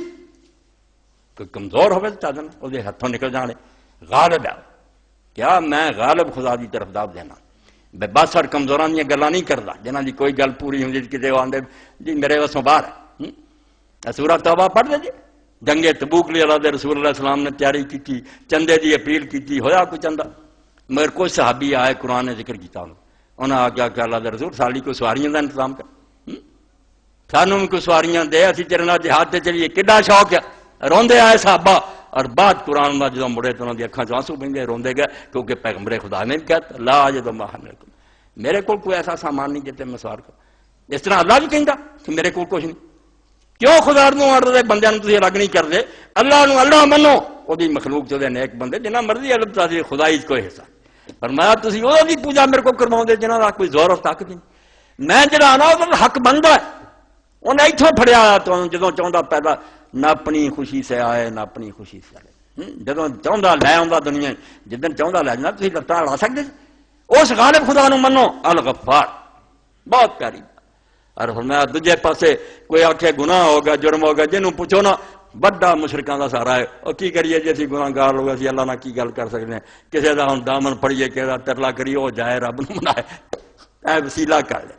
کوئی کمزور ہوئے تو چاہتے وہ ہاتھوں نکل جانے. غالب ہے. کیا میں غالب خدا دی طرف دعوت دینا بے بس اور کمزوران دیا گلاں نہیں کرتا جنہاں دی کوئی گل پوری ہوندی کتے آندے جی میرے وسوں باہر ہے. سورہ توبہ پڑھ دے جی. جنگ تبوک لیے اللہ دے رسول اللہ السلام نے تیاری کی, چندے دی اپیل کی, ہویا کوئی چندہ. مگر کوئی صحابی آئے قرآن نے ذکر کیتا انہوں نے آگیا کہ اللہ دے رسول سالی کوئی سواریاں دا انتظام کر, سانوں بھی کوئی سواریاں دے, اسی تیرے نال جہاد تے چلیے. کڈا شوق ہے. روندے آئے صحابہ اور بعد قرآن میں جدوں مڑے تو انہوں دی اکھاں چ آنسو بہندے روندے گئے کیونکہ پیغمبر خدا نے بھی کہتا لا اجد ما حملکم, میرے کو کوئی ایسا سامان نہیں جتے میں سوار کروں. اس طرح اللہ بھی کہندا کہ میرے کو کچھ نہیں. کیوں خدا نو اور دے بندیاں نوں تسی الگ نہیں کردے؟ اللہ نو اللہ منو, او دی مخلوق جو دے نیک بندے جنہاں مرضی علم تسی خدائی کوئی حصہ. فرمایا تسی او دی پوجا میرے کو کرواؤندے جنہاں دا کوئی زور اور طاقت نہیں. میں جڑا نا او حق بندا ہے. انہیں ایتھوں پھڑیا تو جدوں چاہندا پیدا نہ اپنی خوشی سے آئے نہ اپنی خوشی سے آئے. جدوں چاہندا لے آوندا دنیا جدن چاہندا لے جانا تسی لتاں اڑا سکدے. اس غالب خدا نو منو الغفار, بہت پیاری. اور فرمایا دوجے پاسے کوئی آکھے گناہ ہوگا جرم ہوگا جنہوں پوچھو نا بڑا مشرکاں دا سارا ہے اور کی کریے جی اسی گناہ گار لوگ اسی اللہ نہ کی گل کر سکتے ہیں. کسی دا ہن دامن پڑھیے کسی دا ترلا کریے وہ جائے رب نو منائے اے وسیلہ کر لے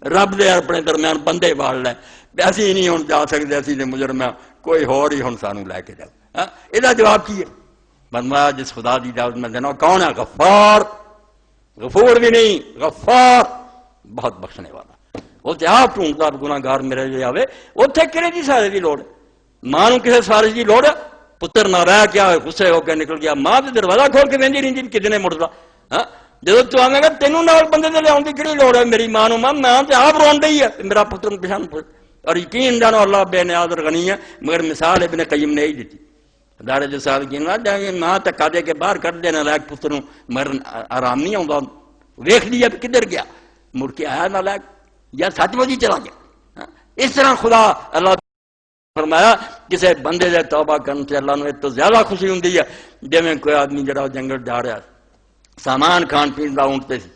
رب دے اپنے درمیان بندے وال لے. اسی نہیں ہن جا سکتے اسی دے مجرم کوئی ہور ہی ہن سانو لے کے جاؤ. یہ جواب کی ہے؟ فرمایا جس خدا دی دعوت میں دینا کون ہے؟ غفار. غفور بھی نہیں غفار, بہت بخشنے والا. وہ آپ ڈھونڈتا گناہ گار میرے لیے آئے اتنے کہڑے کی سارے کی لوڑ ہے؟ ماں نو کسی سارے کی لوڑ ہے؟ پتر نہ رہ کیا غصے ہو کے نکل گیا, ماں تو دروازہ کھول کے وہدی رہی کتنے مڑتا. جب تو آئے گا تینوں نال بندے سے لیا کہڑی لوڑ ہے میری ماں نو؟ ماں تو آپ روڈ ہی ہے میرا پتر پچھان پڑ. اور یقین جانو اللہ بے نیاز اور غنی ہے, مگر مثال ابن قیم نے ہی دیتی. دارے جو سال کی ماں تکا دے کے باہر کر دینا لائق پتر نو, مگر آرام نہیں آتا. ویخ لیا کدھر گیا, مڑ کے آیا نہ لائق یا سچ بجی چلا گیا. اس طرح خدا اللہ فرمایا کسی بندے دے توبہ کرنے سے اللہ نے تو زیادہ خوشی ہوندی ہے جویں کوئی آدمی جڑا جنگل جا رہا سامان کھان پین دا اونٹتے سی,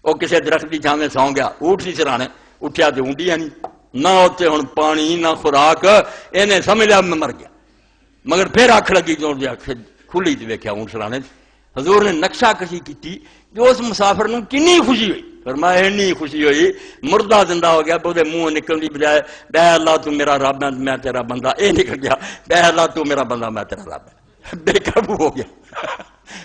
وہ کسی درخت کی چھاویں سو گیا, اونٹ سی سرانے اٹھیا تو اونٹیاں نہیں نہ اتنے ہن پانی نہ خوراک, انہیں سمجھ لیا میں مر گیا. مگر پھر اکھ لگی جو کھلی تو ویکھیا اونٹ سرانے. حضور نے نقشہ کشی کی جو اس مسافر نو کنی خوشی ہوئی. فرمایا اتنی خوشی ہوئی مردہ زندہ ہو گیا, وہ منہ نکلنے کی بجائے بے اللہ تو میرا رب ہے میں تیرا بندہ, اے نکل گیا بے اللہ تو میرا بندہ میں تیرا رب ہے, بے قابو ہو گیا.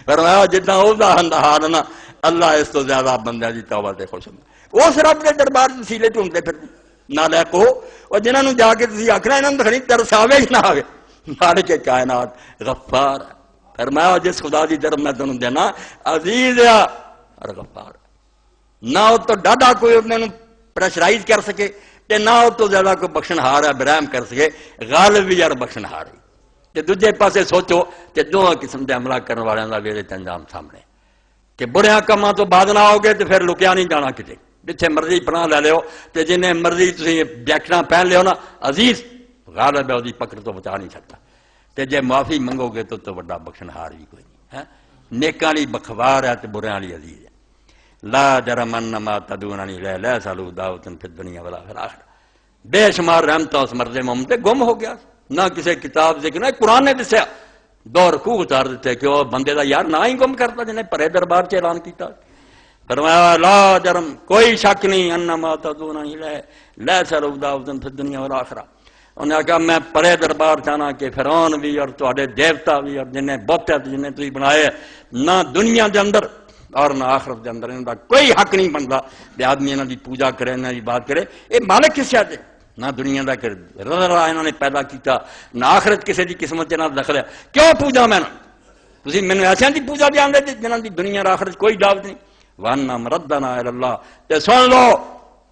فرمایا جتنا وہ حال نا اللہ اس تو زیادہ بندہ دی توبہ تے خوش ہوں. اس رب کے دربار وسیلے ڈھونڈتے پھر نہ لے کو اور جنہوں جا کے تھی آخنا یہاں دکھنی ترس آوے ہی نہ آئے. مالک کے کائنات غفار. فرمایا جس خدا دی طرف میں تمہیں دینا عزیز ہے اور غفار, نہ وہ تو ڈاڈا کوئی انہوں پریشرائز کر سکے تے نہ وہ تو زیادہ کوئی بخشن ہار ہے برحم کر سکے. غالب بھی یار بخشن ہار ہے. تے دوجے پاسے سوچو کہ دونوں قسم کے حملہ کرنے والوں کا ویلے انجام سامنے کہ برے کاماں تو بعد نہ آؤ گے تو پھر لکیا نہیں جانا کتے, جتھے مرضی پناہ لے لو تے جنہیں مرضی تسی جیکٹاں پہن لیو نا عزیز غالب ہے وہ پکڑ تو بچا نہیں سکتا. تے جے معافی منگو گے تو بڑا بخشنہار بھی کوئی نہیں ہے. نیکاں لی بخوار ہے تے بریاں لی عزیز ہے. لا جرم انما تدوننی لا لا سالو دعوت فی الدنیا ولا فی الآخرہ. بے شمار رحمتہ اس مرد مومن تے گم ہو گیا. نہ کسی کتاب ذکر نہ قرآن نے دسیا. دو رکوع اتار دیتے کہ وہ بندے دا یار نہ ہی گم کرتا جنہیں پرے دربار سے اعلان کیتا. فرمایا لا جرم کوئی شک نہیں انما تدوننی لا لا سالو دعوت فی الدنیا ولا آخرہ. انہیں کہا میں پرے دربار چاہنا کہ فرعون بھی اور تواڈے دیوتا بھی اور جنہیں بت جنہیں تھی بنائے نہ دنیا دے اندر اور نہ آخرت دے اندر انہوں کا کوئی حق نہیں بنتا کہ آدمی انہوں کی پوجا کرے انہوں کی بات کرے. یہ مالک کس شاید نہ دنیا کا رضا انہوں نے پیدا کیتا نہ آخرت کسی کی قسمت سے نہ دخل ہے. کیوں پوجا میں تھی مینوں ایسے کی پوجا جان دے جنہوں کی دنیا اور آخرت کوئی دعوت نہیں. وانا مردنا الی اللہ تے سن لو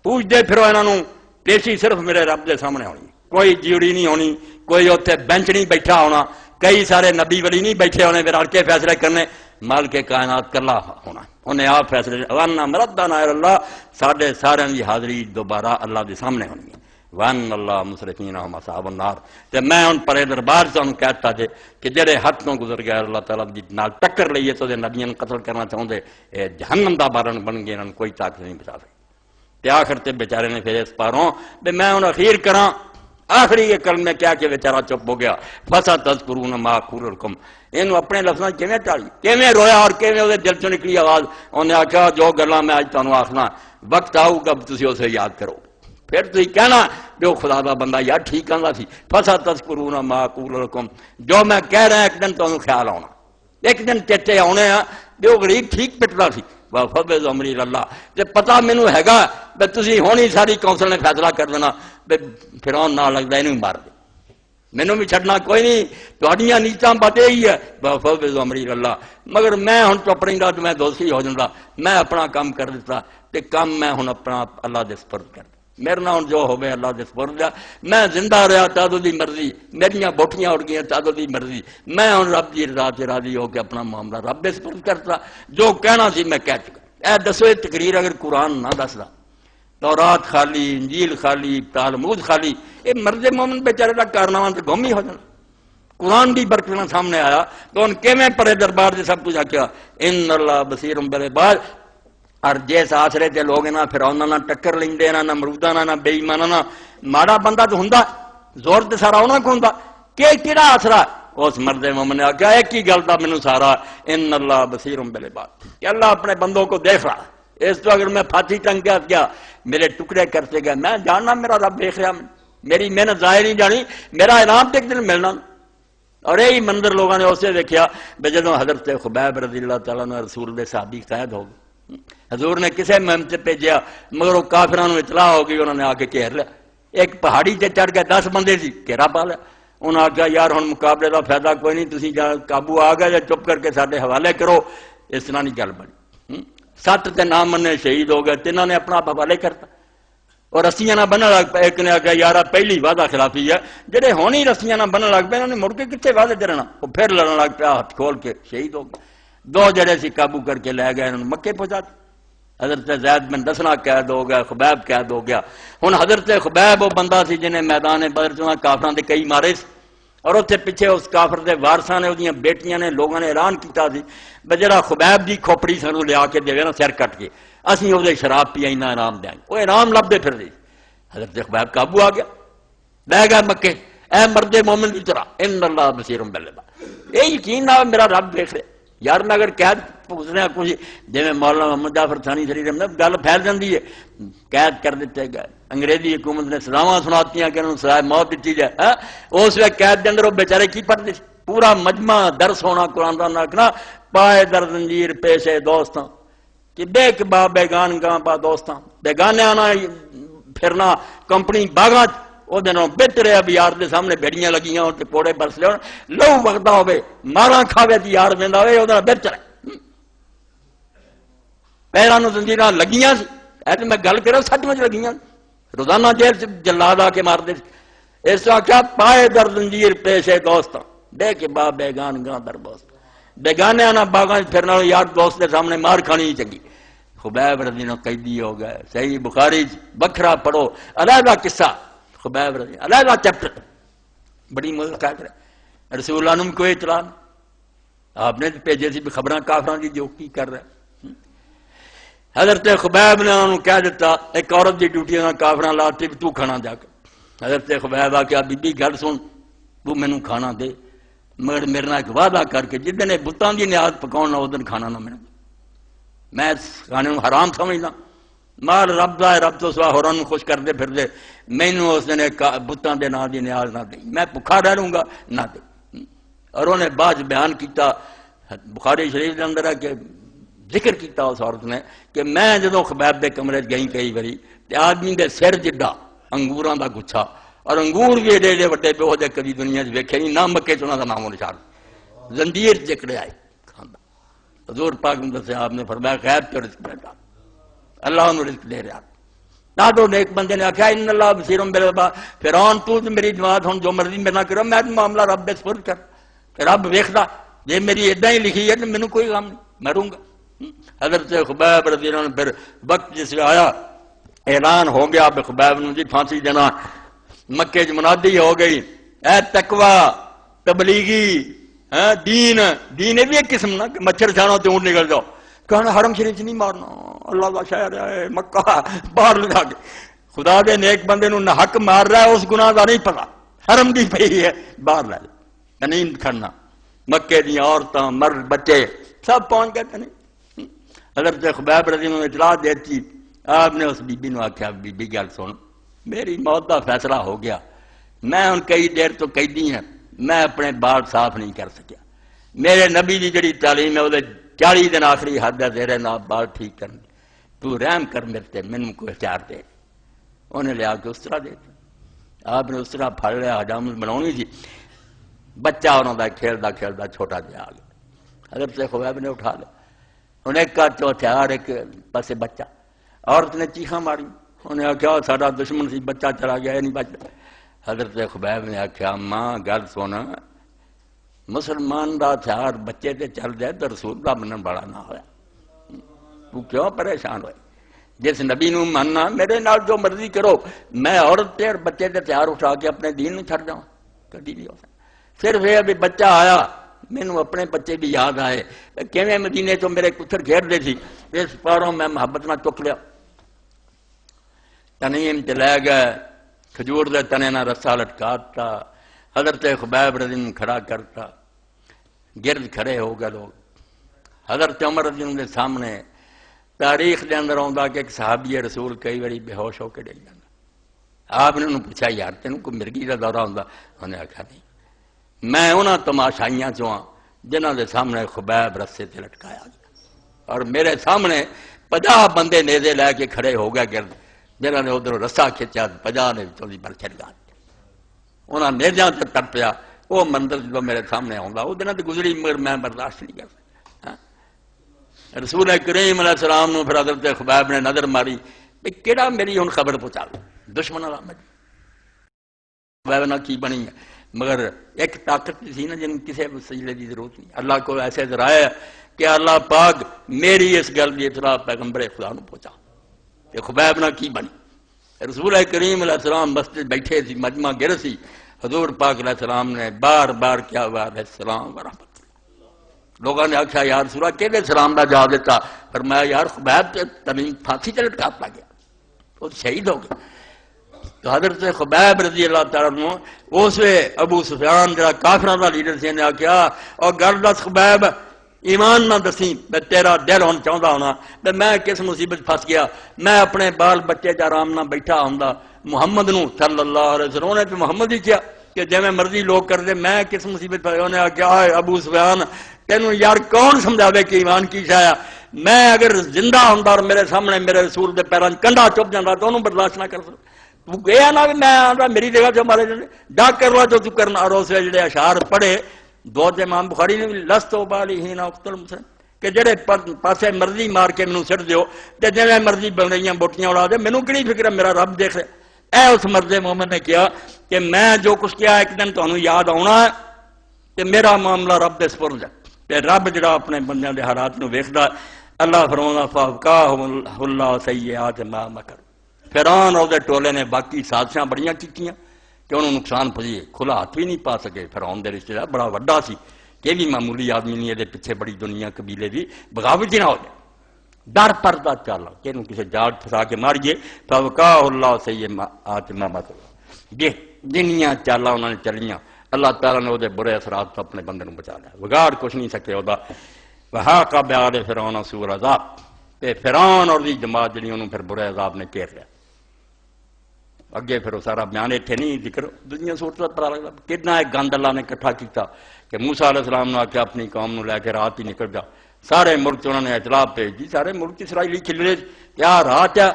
پوجتے پھرو انہوں پیشی صرف میرے رب دے سامنے ہونی. کوئی جیوڑی نہیں ہونی کوئی اتنے بینچ نہیں بیٹھا ہونا کئی سارے نبی ولی نہیں بیٹھے ہونے پھر اڑ کے فیصلے کرنے. مالک کائنات کلا ہونا انہیں آپ فیصلے وانا مردنا الی اللہ ساڈے سارے کی حاضری دوبارہ اللہ دے سامنے ہونی ہے. وان اللہ مسرفین ہم اصحاب النار. تے میں ان پرے دربار سے انہوں کہتا جے کہ جڑے حد تو گزر گئے اللہ تعالیٰ دی نال ٹکر لئیے تو نبیوں قتل کرنا چاہتے اے جہنم دا بارن بن گئے انہوں کوئی طاقت نہیں بچا سکتی. تے آخر تے بیچارے نے پھر اس پاروں بے میں انہوں اخیر کراں آخری یہ کلمے کیا کہ بیچارہ چپ ہو گیا. فسا تذکرون ما اقول لکم انہوں اپنے لفظاں کیویں ٹالی کیویں رویا اور کیویں وہ دل چوں نکلی آواز. انہیں آخیا جو گلاں میں اج تانوں آکھنا وقت آؤ گا تسی اسے یاد کرو پھر تھی کہنا بھی وہ خدا دا بندہ یار ٹھیک آندا سی. فسا تذکرون ما اقول لکم جو میں کہہ رہا ایک دن تانوں خیال آنا ایک دن چیتے آنے ہیں بھی وہ غریب ٹھیک پٹدا سی. وفوض امری اللہ تے پتہ مینوں ہیگا بھی تسی ہونی ساری کونسل نے فیصلہ کر دینا بھی فرعون نہ لگدا اینوں مار دے مینوں بھی چھڈنا کوئی نہیں تہاڈیاں نیتاں بتے ہی ہے. وفوض امری اللہ مگر میں ہن چپ رہندا تے میں دوستی ہو جاندا. میں اپنا کام کر دیتا تے کام میں ہن اپنا اللہ دے سپرد کر میرے نال جو ہوئے اللہ دے سپرد. میں زندہ رہا تادو دی مرضی میریاں بوٹیاں اڑ گئیں تادو دی مرضی. میں ہن رب دی رضا تے راضی ہو کے اپنا معاملہ رب دے سپرد کرتا. جو کہنا سی میں کہہ چکا. اے دسو یہ تقریر اگر قرآن نہ دسدا تورات خالی انجیل خالی تالمود خالی یہ مرد مومن بیچارے کا کارنامہ تو گم ہی ہو جانا. قرآن کی برکت سامنے آیا تو ان کیویں پرے دربار سے سب کچھ آخیا ان اللہ بصیر بالعباد. اور جس آسرے تے لوگ نہ فرعون نہ ٹکر لیندے نہ نمروداں نہ بے ایماناں نہ ماڑا بندہ تو ہوندا زور تے سارا انہاں کو ہوندا کہ کیڑا آسرا اس مرد مومن نے آخیا ایک ہی گل دا مینوں سارا ان اللہ بصیر بالعباد کہ اللہ اپنے بندوں کو دیکھ رہا. اس تو اگر میں پھانسی ٹنگ گیا میرے ٹکڑے کرتے گئے میں جاننا میرا رب دیکھ رہا میری محنت ضائع نہیں جانی میرا انعام تو ایک دن ملنا. اور یہی منظر لوگوں نے اسے دیکھا بے جدوں حضرت خبیب رضی اللہ تعالیٰ نے رسول دے صحابی قید ہو گئے. حضور نے کسے مہم سے بھیجا مگر وہ کافرانوں اطلاع ہو گئی انہوں نے آ کے گھیر لیا. ایک پہاڑی تے چڑھ کے 10 بندے سی گھیرا پا لیا. انہوں نے آخیا یار ہن مقابلے کا فائدہ کوئی نہیں تسی قابو آ گئے چپ کر کے سارے حوالے کرو. اس طرح نہیں گل بنی. 7 تے نام مننے شہید ہو گئے 3 نے اپنا حوالے کرتا اور رسیاں نہ بننے لگ پے. ایک نے آخیا یار پہلی وعدہ خلافی ہے جہے ہونی رسیاں نہ بننے لگ پے انہوں نے مڑ کے کتنے وعدے کرنا. وہ پھر لڑن لگ پیا ہاتھ کھول کے شہید ہو گئے. 2 جڑے سی قابو کر کے لے گئے انہوں نے مکے پہنچا دی. حضرت زید بن دسنا قید ہو گیا خبیب قید ہو گیا. ہن حضرت خبیب وہ بندہ سی جنہیں میدان بدر چ کافراں دے کئی مارے سی اور اتنے پیچھے اس کافر دے وارثاں نے وہ بیٹیاں نے لوگوں نے اعلان کیتا سی بے جڑا خبیب دی کھوپڑی سانوں لیا کے دے نا سر کٹ کے اسی وہ شراب پی اینا انعام دیں وہ انعام لبدے پھر رہی. حضرت خبیب قابو آ گیا لے گئے مکے. اے مرد مومن کی طرح ان اللہ بصیر بالعباد یہ یقین نہ میرا رب دیکھ رہے. یار میں اگر قید پوچھنے کچھ جی مولانا محمد جعفر ثانی شریف گل پھیل جاتی ہے قید کر دیتے گئے. انگریزی حکومت نے سزاواں سناتی کہ انہوں سزائے موت دیتی جائے. اس وقت قید کے اندر وہ بیچارے کی پڑھتے پورا مجمع درس ہونا قرآن کا آخنا پائے در زنجیر پیشے دوستاں کہ بے کبا بیگان گاں پا دوستاں بیگانے آنا پھرنا کمپنی باغاں وہ دنوں بہتر ہے اب یار دے سامنے بیڑیاں لگیاں ہو کوڑے برس لے لو وقتا ہوئے مارا کھاوے تی یار ویندا ہوئے وہ بہتر ہے. پیرانو زنجیراں لگیاں سی ایسے میں گل کرا سچ مچ لگیاں روزانہ جیل سے جلاد آ کے مار دے. اس طرح کیا پائے در زنجیر پیشے دوستاں بے کے با بیگان گاں در دوست بیگانے آنا باغاں پھرنا یار دوست کے سامنے مار کھانی ہی چنگی. خبیب رضی اللہ قیدی ہو گئے. صحیح بخاری بکھرا پڑھو علیحدہ قصہ خبیب رضی علیحدہ چیپٹر بڑی ملک ہے. رسول اللہ نے کوئی اطلاع نہیں، آپ نے بھیجے سی بھی خبراں کافراں دی جو کی کر رہا ہے۔ حضرت خبیب نے انہوں کہہ دیتا ایک عورت دی ڈیوٹی نہ کافراں لاتی بھی تو کھانا جا کے۔ حضرت خبیب آ کے بی بی گل سن، تو مینوں کھانا دے مگر میرے نال ایک وعدہ کر کے جدن بتاں دی نیاز پکاؤن اس دن کھانا نہ ملے، میں اس کھانے کو حرام سمجھدا، مال رب دا ہے، رب تو سوا ہوراں نوں خوش کردے پھردے، مینوں اس دن بتاں دے نال دی نیاز نہ دئی، میں بھکھا رہ لوں گا نہ دے۔ اور انہیں بعد بیان کیتا بخاری شریف کے اندر ہے کہ ذکر کیتا اس عورت نے کہ میں جدوں خبیب دے کمرے گئی کئی باری تے آدمی دے سر جڈا انگوراں دا گچھا اور انگور بھی ایڈے ایڈے وڈے پہ وہ کبھی دنیا ویکھے نہیں، نہ مکے چ انہاں دا نام و نشان، زنجیر چکڑے آئے کھاندا۔ حضور پاک نے دسیا، آپ نے فرمایا غیب تے رزق دیتا، اللہ انہوں رزق دے رہا۔ نادو نے ایک بندے نے آخیا ان اللہ بصیر بالعباد، فرعون تو میری جماعت ہن جو مرضی میرے نال کرو، میں معاملہ رب دے سپرد کر، کہ رب ویکھدا جے میری اداں ہی لکھی ہے تو مینوں کوئی غم نہیں، مروں گا۔ حضرت خبیب رضی اللہ عنہ پھر وقت جس میں آیا اعلان ہو گیا اب خبیب نے جی پھانسی دینا، مکے چ منادی ہو گئی، اے تقوی تبلیغی دین، دین یہ بھی ایک قسم نا کہ مچھر چھانو تے اونٹ نکل جاؤ، کہنا حرم شریف چ نہیں مارنا، اللہ کا شہر ہے مکہ، باہر لگا کے خدا دے نیک بندے نو نہ حق مار رہا ہے، اس گناہ دا نہیں پتا، حرم دی پئی ہے باہر لے جا، نہیں کھڑنا۔ مکے دی عورتاں مرد بچے سب پہنچ گئے تھے۔ حضرت خبیب رضی اللہ عنہ اطلاع دیتی، آپ نے اس بی بی نو آخیا بی بی گل سن، میری موت کا فیصلہ ہو گیا، میں ہن کئی دیر تو قیدی ہوں، میں اپنے بال صاف نہیں کر سکیا، میرے نبی دی جڑی تعلیم ہے وہ 40 دن آخری حد ہے تیرے نال بال ٹھیک کرنے، تو رحم کر میرے تے، مینوں کوئی اختیار دے۔ انہیں لیا کے اس طرح دے دیا، آپ نے اس طرح پھڑ لیا، حجامت بناونی تھی، بچہ انہوں کا کھیلتا کھیلتا چھوٹا جہا آ گیا، حضرت خبیب نے اٹھا لیا، انہیں ایک ہاتھ ہتھیار ایک پاسے بچہ، عورت نے چیخاں ماری، انہیں آخیا ساڈا دشمن سی بچہ چلا گیا یہ نہیں بچتا۔ حضرت خبیب نے آخیا ماں گل سن، مسلمان دا ہتھیار بچے تے چل جائے تو رسول دا منن بڑا نہ ہوا، تو کیوں پریشان ہوئے؟ جس نبی نو مننا میرے نال جو مرضی کرو، میں عورت تے اور بچے تے ہتھیار اٹھا کے اپنے دین نو چھڑ جاؤں، کبھی نہیں ہو سکتا۔ صرف یہ ابھی بچہ آیا، مینوں اپنے بچے بھی یاد آئے کیویں مدینے تو میرے کتر گھیر دے سی، اس پاروں میں محبت نہ چک لیا، تنیم تے لے گئے، کھجور دے تنے نہ رسا لٹکاتا، حضرت خبیب رضی اللہ عنہ کھڑا کرتا، گرد کھڑے ہو گئے لوگ۔ حضرت عمر رضی اللہ عنہ کے سامنے تاریخ دے اندر آندا کہ ایک صحابی رسول کئی باری بے ہوش ہو کے ڈگ جاتا، آپ نے انہوں پوچھا یار تینوں کوئی مرگی کا دورہ ہوندا؟ انہوں نے آخیا نہیں، میں انہاں تماشائیاں چوں ہاں جنہاں دے سامنے خبیب رسے تے لٹکایا گیا، اور میرے سامنے 50 بندے نیزے لے کے کھڑے ہو گئے گرد، جنہاں نے ادھر رسا کھچیا، 50 نے چولی پر چڑھ گیا، انہاں نیزیاں تے تڑپیا، وہ منظر جو میرے سامنے آندا وہ دنوں تے گزری مگر میں برداشت نہیں کر سکتا۔ رسول کریم علیہ السلام نو پھر حضرت خبیب نے نظر ماری کہ کیڑا میری ہن خبر پہنچا دشمن والا میں خبیب نہ کی بنی ہے، مگر ایک طاقت تھی نا جن کسی سجدے کی ضرورت نہیں، اللہ کو ایسے ذرائع کہ اللہ پاک میری اس گل کی اطلاع پیغمبر خدا نو پہنچا کہ خبیب نہ کی بنی۔ رسول کریم علیہ السلام مسجد بیٹھے سی، مجمع گر سی، حضور پاک علیہ السلام نے بار بار کیا ہوا علیہ السلام ورحمۃ اللہ، لوگوں نے آخیا یار سورہ کہڑے سلام کا جواب دیتا؟ فرمایا یار خبیب تمیم پھانسی تے لٹکا گیا، وہ شہید ہو گیا۔ تو حضرت خبیب رضی اللہ تعالیٰ عنہ اس ابو سفیان جڑا کافراں دا لیڈر سی نے آخیا اور گل دس خبیب ایمان نہ دسی، میں تیرا دل ہون چاہتا ہونا کہ میں کس مصیبت پھس گیا، میں اپنے بال بچے چ آرام نہ بیٹھا ہوندا محمد نو صلی اللہ علیہ وسلم نے تو محمد ہی کیا کہ جی میں مرضی لوگ کر دے، میں کس مصیبت پھس گیا؟ انہیں آخیا ابو سفیان تینوں یار کون سمجھاوے کہ ایمان کی شایا، میں اگر زندہ ہوندا اور میرے سامنے میرے رسول دے پیراں کنڈا چپ جاندا تو انہوں برداشت نہ کر سکتا، تو گیا نا کہ میں آندا میری جگہ سے مارے جانے ڈاک کر لو جو تو کرنا۔ اور اس جڑے اشعار پڑھے دو امام بخاری نے بھی لست و بالی ہی نہ اقتل مسلم کہ جڑے پاسے مرضی مار کے مینوں سٹ دیو تے جویں مرضی بنیاں بوٹیاں اڑا دے، مینوں کیڑی فکر ہے، میرا رب دیکھ رہا۔ اے اس مرد مومن نے کیا کہ میں جو کچھ کیا ایک دن تانوں یاد آنا ہے کہ میرا معاملہ رب دے سپرد ہے، تے رب جڑا اپنے بندیاں دے حالات نو ویکھدا، اللہ فرمانا فوقاہم اللہ سیئات ما مکر۔ فرعون اور دے ٹولے نے باقی سازشاں بڑیاں کیتیاں کہ انہوں نقصان پہنچے، کھلا ہاتھ بھی نہیں پا سکے۔ فرعون دے رشتے دار بڑا وڈا سی، کہ بھی معمولی آدمی نہیں، یہ پیچھے بڑی دنیا قبیلے دی بغاوت نہ ہو جائے، ڈر پردہ چل کہ انہوں کسی جال پھسا کے ماریے۔ فوقاہ اللہ سے یہ آتما مت یہ جنیاں چالاں انہوں نے چلیاں، اللہ تعالیٰ نے وہ برے اثرات تو اپنے بندے کو بچا لیا، بگاڑ کچھ نہیں سکے وہ۔ وحاق بآل فرعون سوء العذاب، تے فرعون اور دی جماعت جنہی انہوں پھر برے عذاب نے گھیر لیا۔ اگے پھر وہ سارا بیان اتنے نہیں ذکر، دنیا صورت پتا لگتا کتنا ایک گند اللہ نے کٹھا کیتا کہ موسیٰ علیہ السلام نے آکے اپنی قوم نو لے کے رات ہی نکل جا، سارے ملک انہوں نے اطلاع بھیج دی، سارے ملک اسرائیلی کھلے کیا رات ہے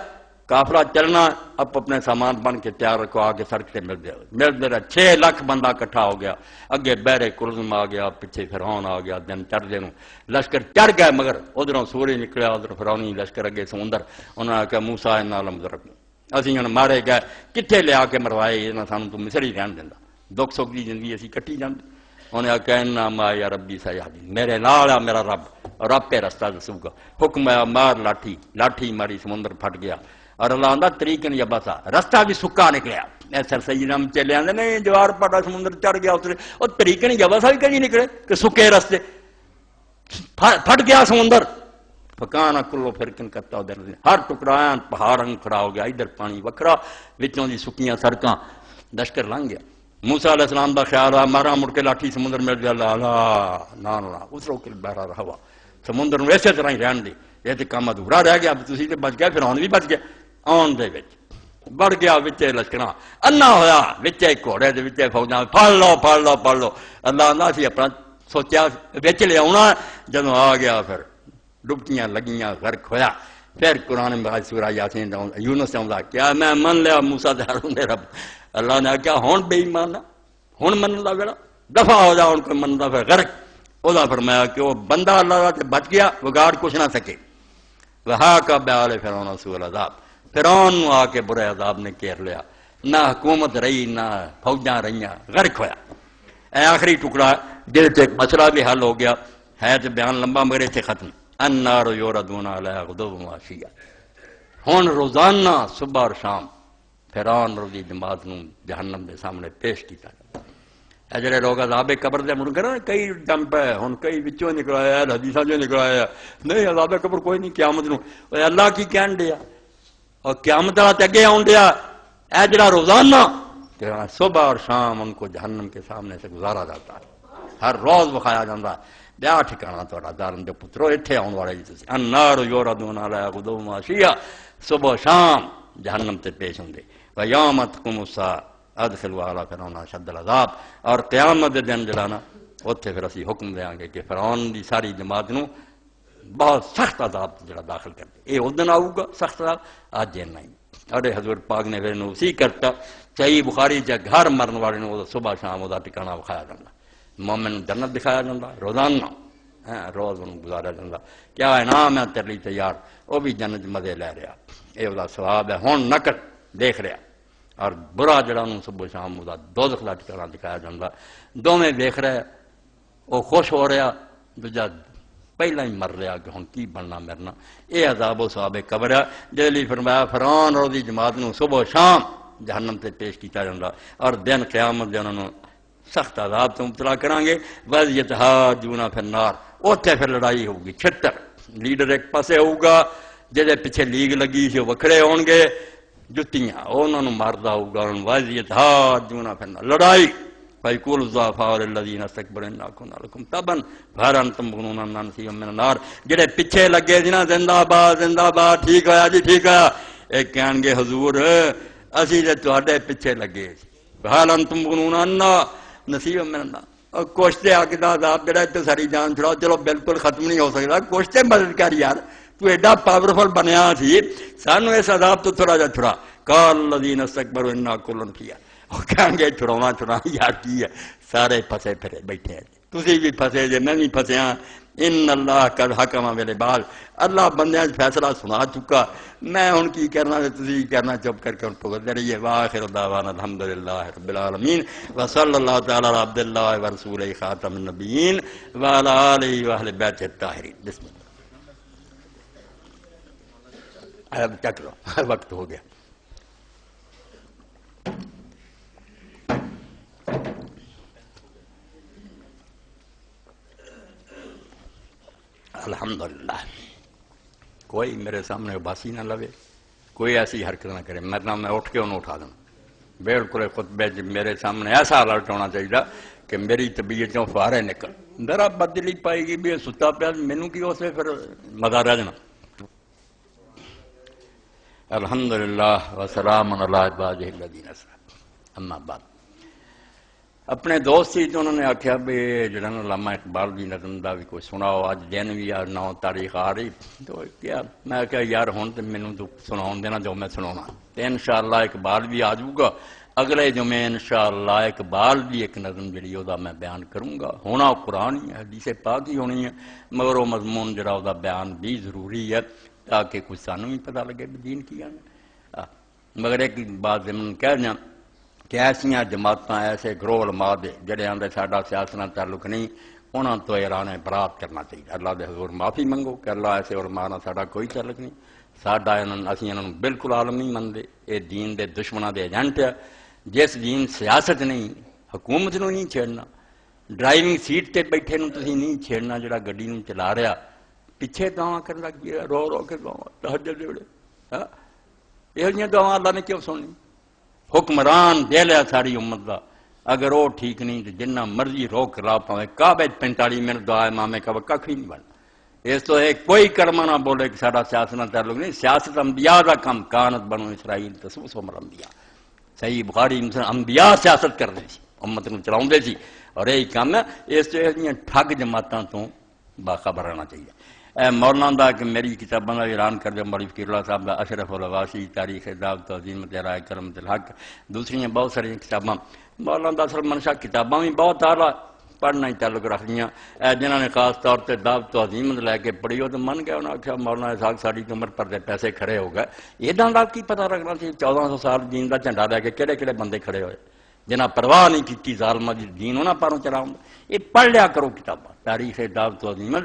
قافلہ چلنا، اب اپنے سامان بن کے تیار رکھو، آگے سڑک سے مل دے 6 لاکھ بندہ کٹھا ہو گیا، اگے بحر کلزم آ گیا، پیچھے فرعون آ گیا، دن چڑھدے نوں لشکر چڑھ گئے، مگر ادھروں سورج نکلیا، ادھر فرعونی لشکر اگے سمندر، انہوں نے کہا موسیٰ انا لمدرک، اسی ہن مارے گئے، کتنے لیا کے مروائے، انہاں سانوں تو مصر ہی رہن دیندا، دکھ سکھ دی زندگی اسی کٹی جاندے۔ انہیں کہا انا معی ربی سیہدین، میرے نال ہے میرا رب، رب پہ رستہ دسو گا، حکم ہے مار لاٹھی، لاٹھی ماری سمندر پھٹ گیا، اور اللہ آندہ طریقن یبسا، رستہ بھی سکا نکلیا۔ ایسا سیدنا ہم چلے آندے نہیں جوار پٹا سمندر چڑھ گیا اترے، اور طریقن یبسا بھی کہیں نکلے کہ سکے رستے، پھٹ گیا سمندر، فکانا کلو فرقن کرتا ادھر، ہر ٹکڑا پہاڑ رنگ کھڑا ہو گیا، ادھر پانی وکھرا، وچوں دی سکیاں سڑکاں، لشکر لنگ گیا۔ موسیٰ علیہ السلام دا خیال ہے مارا مڑ کے لاٹھی سمندر میں گیا، لا نا اترو کے بہرا رہا سمندر میں اسی طرح ہی رہن دے، یہ تو کام ادھورا رہ گیا، تسی تے بچ گئے، فرعون بھی بچ گیا، آن دے وچ بڑھ گیا وچے لشکراں، انا ہویا وچے گھوڑے دے وچے فوجاں، پھڑ لو۔ اللہ آندا سی اپنا سوچیا وچ لے آونا، جدوں آ گیا پھر ڈبکیاں لگیاں، غرق ہویا۔ پھر قرآن میں سورہ یاسین یونس آندا کیا میں من لیا موسیٰ تے ہارون دے رب، اللہ نے کیا ہن بے ایمان ہن من دا ویڑا دفع ہو جا، ہن کوئی من دا پھر غرق۔ وہ فرمایا کہ وہ بندہ اللہ تے بچ گیا، بگاڑ کچھ نہ سکے۔ وحاق بآل فرعون سوء العذاب، فرعون نو آ کے برے عذاب نے گھیر لیا، نہ حکومت رہی نہ فوجاں رہیاں، غرق ہویا۔ اے آخری ٹکڑا جس سے مسئلہ بھی حل ہو گیا، ہے تو بیان لمبا مگر اتنے ختم۔ النار یوردون علیہا غدوا وعشیا، ہن روزانہ صبح اور شام فرعون اور دی جماعت نو جہنم دے سامنے پیش کیتا جاتا۔ اے جڑے لوگ عذاب قبر دے منکر نا، کئی دم پہ ہن کئی وچوں نکل آیا، حدیثاں جو نکل آیا نہیں عذاب قبر کوئی نہیں قیامت نو، اے اللہ کی کہن دیا اور قیامت رات اگے آن دیا، اے جڑا روزانہ صبح اور شام ان کو جہنم کے سامنے سے گزارا جاتا ہے، ہر روز بخایا جاتا ہے۔ بیا ٹھکانا تھوڑا ظالم دے پترو، اتنے آن والے جی تسی، النار یوردون علیہا غدوا وعشیا، صبح و شام جہنم تے پیش ہوندے۔ ویوم تقوم الساعۃ ادخلوا آل فرعون اشد العذاب، اور قیامت دے دن جڑانا اتنے پھر اسی حکم دیاں گے کہ فرعون دی ساری جماعت نو بہت سخت عذاب جڑا داخل کر دے، یہ اس دن آؤ گا سخت عذاب، آج یہ نہیں۔ اور حضور پاک نے پھر اسی کرتا، صحیح بخاری چ گھر مرن والے نو صبح شام وہ ٹھکانہ وکھایا جاتا، مومن جنت دکھایا جاتا روزانہ، روز انہوں گزارا جاتا، کیا انعام ہے تیرے لیے تیار، وہ بھی جنت مزے لے رہا، یہ وہ ثواب ہے، ہون نقد دیکھ رہا، اور برا جڑا انہوں صبح شام وہ دوزخ دا ٹھکانہ دکھایا جاتا، دونوں دیکھ رہے، وہ خوش ہو رہا، دوجا پہلا ہی مر رہا کہ ہن کی بننا مرنا۔ یہ عذاب و ثواب قبر ہے، جس لیے فرمایا فرعون اور دی جماعت نو صبح و شام جہنم تے پیش کیتا جاتا، اور دن قیامت دے انہوں سخت عذاب تو مبتلا کریں گے۔ وَإِذْ يَتَحَاجُّونَ فِي النَّارِ، اوتھے پھر لڑائی ہوگی، چھتر لیڈر ایک پاسے ہوگا، جہدے پیچھے لیگ لگی سی وکھڑے ہون گے، جتیاں انہوں نے ماردا ہوگا، وَإِذْ يَتَحَاجُّونَ فِي النَّارِ، لڑائی۔ فَيَقُولُ الضُّعَفَاءُ لِلَّذِينَ اسْتَكْبَرُوا إِنَّا كُنَّا لَكُمْ تَبَعًا فَهَلْ أَنْتُمْ مُغْنُونَ عَنَّا نَصِيبًا مِنَ النَّارِ، جڑے پیچھے لگے جی نا زندہ باد ٹھیک ہویا جی ٹھیک ہویا، ایک کہن گے حضور اسی تے تواڈے پیچھے لگے، فَهَلْ أَنْتُمْ مُغْنُونَ عَنَّا نصیبا من النار، اور کوشتے آگے دا عذاب جڑا تو ساری جان چھڑاؤ، چلو بالکل ختم نہیں ہو سکتا، کوشتے مدد کر یار، تو ایڈا پاورفل بنیا سی، سانو اس عذاب تو تھوڑا جا چھڑا۔ قال الذین استکبروا انا کل فیہا، وہ کہیں گے چھڑانا یار کی ہے، سارے پھنسے پھرے بیٹھے ہیں، تسی بھی پھنسے جے میں بھی پھنسیا۔ ان اللہ قد حکم بالعباد، اللہ بندیاں فیصلہ سنا چکا، میں ہن کی کرنا تے تسی کرنا، چپ کر کے بھگتتے رہیے۔ واخر دعوانا الحمدللہ رب العالمین، وصلی اللہ تعالی علی عبد اللہ ورسولہ خاتم النبیین وعلی آلہ واہل بیتہ الطاہرین۔ بسم اللہ، اب چک لو، وقت ہو گیا۔ کوئی میرے سامنے اباسی نہ لوے، کوئی ایسی حرکت نہ کرے، مرنا میں اٹھ کے انہوں اٹھا دوں بالکل خطبے میرے سامنے ایسا الرٹ ہونا چاہیے کہ میری طبیعتوں فارے نکل ذرا بدلی پائے گی بھی ستا پیا مینوں کی اسے پھر مزہ رہ جانا۔ الحمدللہ وسلام علی عبادہ الذین اصطفیٰ، اما بعد۔ اپنے دوست سی تو انہوں نے آخیا بھی جڑا علامہ اقبال دی نظم دا بھی کوئی سناؤ، اج دن بھی 9 تاریخ آ رہی، تو کیا میں کہا یار ہوں تو مینوں تو سناؤن دینا جو میں سنانا، تو انشاءاللہ اقبال بھی آ جاؤ گا اگلے جمعے انشاءاللہ اقبال دی ایک نظم جڑی دا میں بیان کروں گا، ہونا قرآن ہی ہے، حدیث پاک ہی ہونی ہے، مگر وہ مضمون جڑا دا بیان بھی ضروری ہے تاکہ کچھ سانوں ہی پتہ لگے بھی دین کی ہے۔ مگر ایک بات ضمن کہہ دیں کہ ایسیاں جماعتاں ایسے گروہ علماء دے جڑے آندے ساڈا سیاست نال تعلق نہیں، انہاں تو اعلان برات کرنا چاہیے، اللہ دے حضور معافی منگو کہ اللہ ایسے علماء نال ساڈا کوئی تعلق نہیں، ساڈا اسی انہاں نوں بالکل عالم نہیں منتے، یہ دین دے دشمناں دے ایجنٹ ہے، جس دین سیاست نہیں، حکومت نوں نہیں چھیڑنا، ڈرائیونگ سیٹ تے بیٹھے نوں تسی نہیں چھیڑنا، جڑا گڈی نوں چلا رہا پیچھے دعاواں کرن لگ گیا، رو رو کے دعاواں تہجد دے ویلے، یہ جیاں دعاواں اللہ نے کیوں سننی؟ حکمران دے لیا ساری امت دا، اگر وہ ٹھیک نہیں تو جنہ مرضی روک لا پاوے کعبے 45 منٹ دعا امام کعبہ کھ ہی نہیں بننا، اس تو ایک کوئی کلمہ نہ بولے کہ ساڈا سیاست نال تعلق نہیں، سیاست انبیاء دا کام، کانت بنو اسرائیل تسوس عمر انبیاء، صحیح بخاری انبیاء سیاست کرتے سی، امت نوں چلاؤندے سی، اور یہی کام ہے، اس تو یہ ٹھگ جماعتاں تو باخبر رہنا چاہیے۔ مولانا دا کہ میری کتاباں کا اعلان کر دیا، مولوی فقیر اللہ صاحب دا اشرف الغواصی، تاریخ دعوت و عظیمت رائے کرمت الحق، دوسری بہت ساری کتاباں، مولانا دا اصل منشا کتاباں بھی بہت اعلیٰ پڑھنا ہی تعلق رکھ دیا، جنہوں نے خاص طور پہ دعوت و عظیمت لے کے پڑھی ہو تو من گیا، انہوں نے آخیا مولانا اسحاق ساری عمر پر دے پیسے کھڑے ہو گئے، یہ دا کی پتہ رکھنا چاہیے 1400 سال دین دا جھنڈا لے کے کہڑے کہڑے بندے کھڑے ہوئے جنہاں پرواہ نہیں کی ظالمہ دی دین انہاں پاروں چلاؤں، یہ پڑھ لیا کرو کتاباں، تاریخ دعوت و عظیمت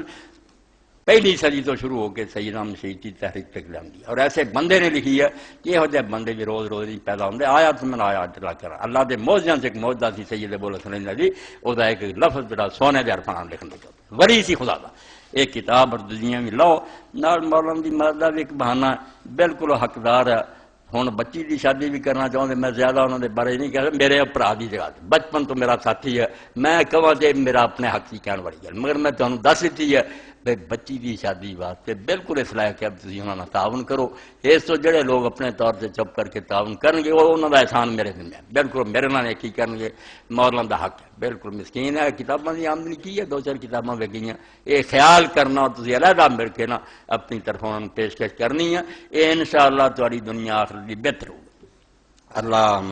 پہلی صدی تو شروع ہو کے سیدنا مسیح کی تحریک تک لگی، اور ایسے بندے نے لکھی ہے کہ یہ جہ بندے بھی روز روز نہیں پیدا ہوندے، آیا تو میں آیا چلا کر اللہ دے موجزیاں سے ایک موجزہ سی سید ابو الحسن علی، وہ ایک لفظ جڑا سونے دے حرفاں لکھن لگا وری سی خدا دا، ایک کتاب اور دنیا بھی لو نال مولانا دی مدد بھی ایک بہانہ بالکل حقدار ہے۔ ہوں بچی کی شادی بھی کرنا چاہتے، میں زیادہ انہوں نے بارے نہیں کہہ، میرے برا کی جگہ بچپن تو میرا ساتھی ہے، میں کہاں کہ میرا اپنے حق کی کہنے والی گل، مگر میں تمہیں دس دیتی ہے بھائی بچی کی شادی واسطے بالکل اس لائق ہے تھی انہوں نے تعاون کرو، اس تو جڑے لوگ اپنے طور سے چپ کر کے تعاون کریں گے وہ انہوں کا احسان میرے دن ہے، بالکل میرے نال ایک ہی کریں گے، مولانا دا حق ہے، بالکل مسکین ہے، کتاباں کی آمدنی کی ہے، 2-4 کتاباں وگی ہیں، یہ خیال کرنا اور تھی علیحدہ مل کے نا اپنی طرف انہوں نے پیشکش کرنی ہے، یہ انشاءاللہ تہاڈی دنیا آخرت دی بہتر ہوگی۔ اللہ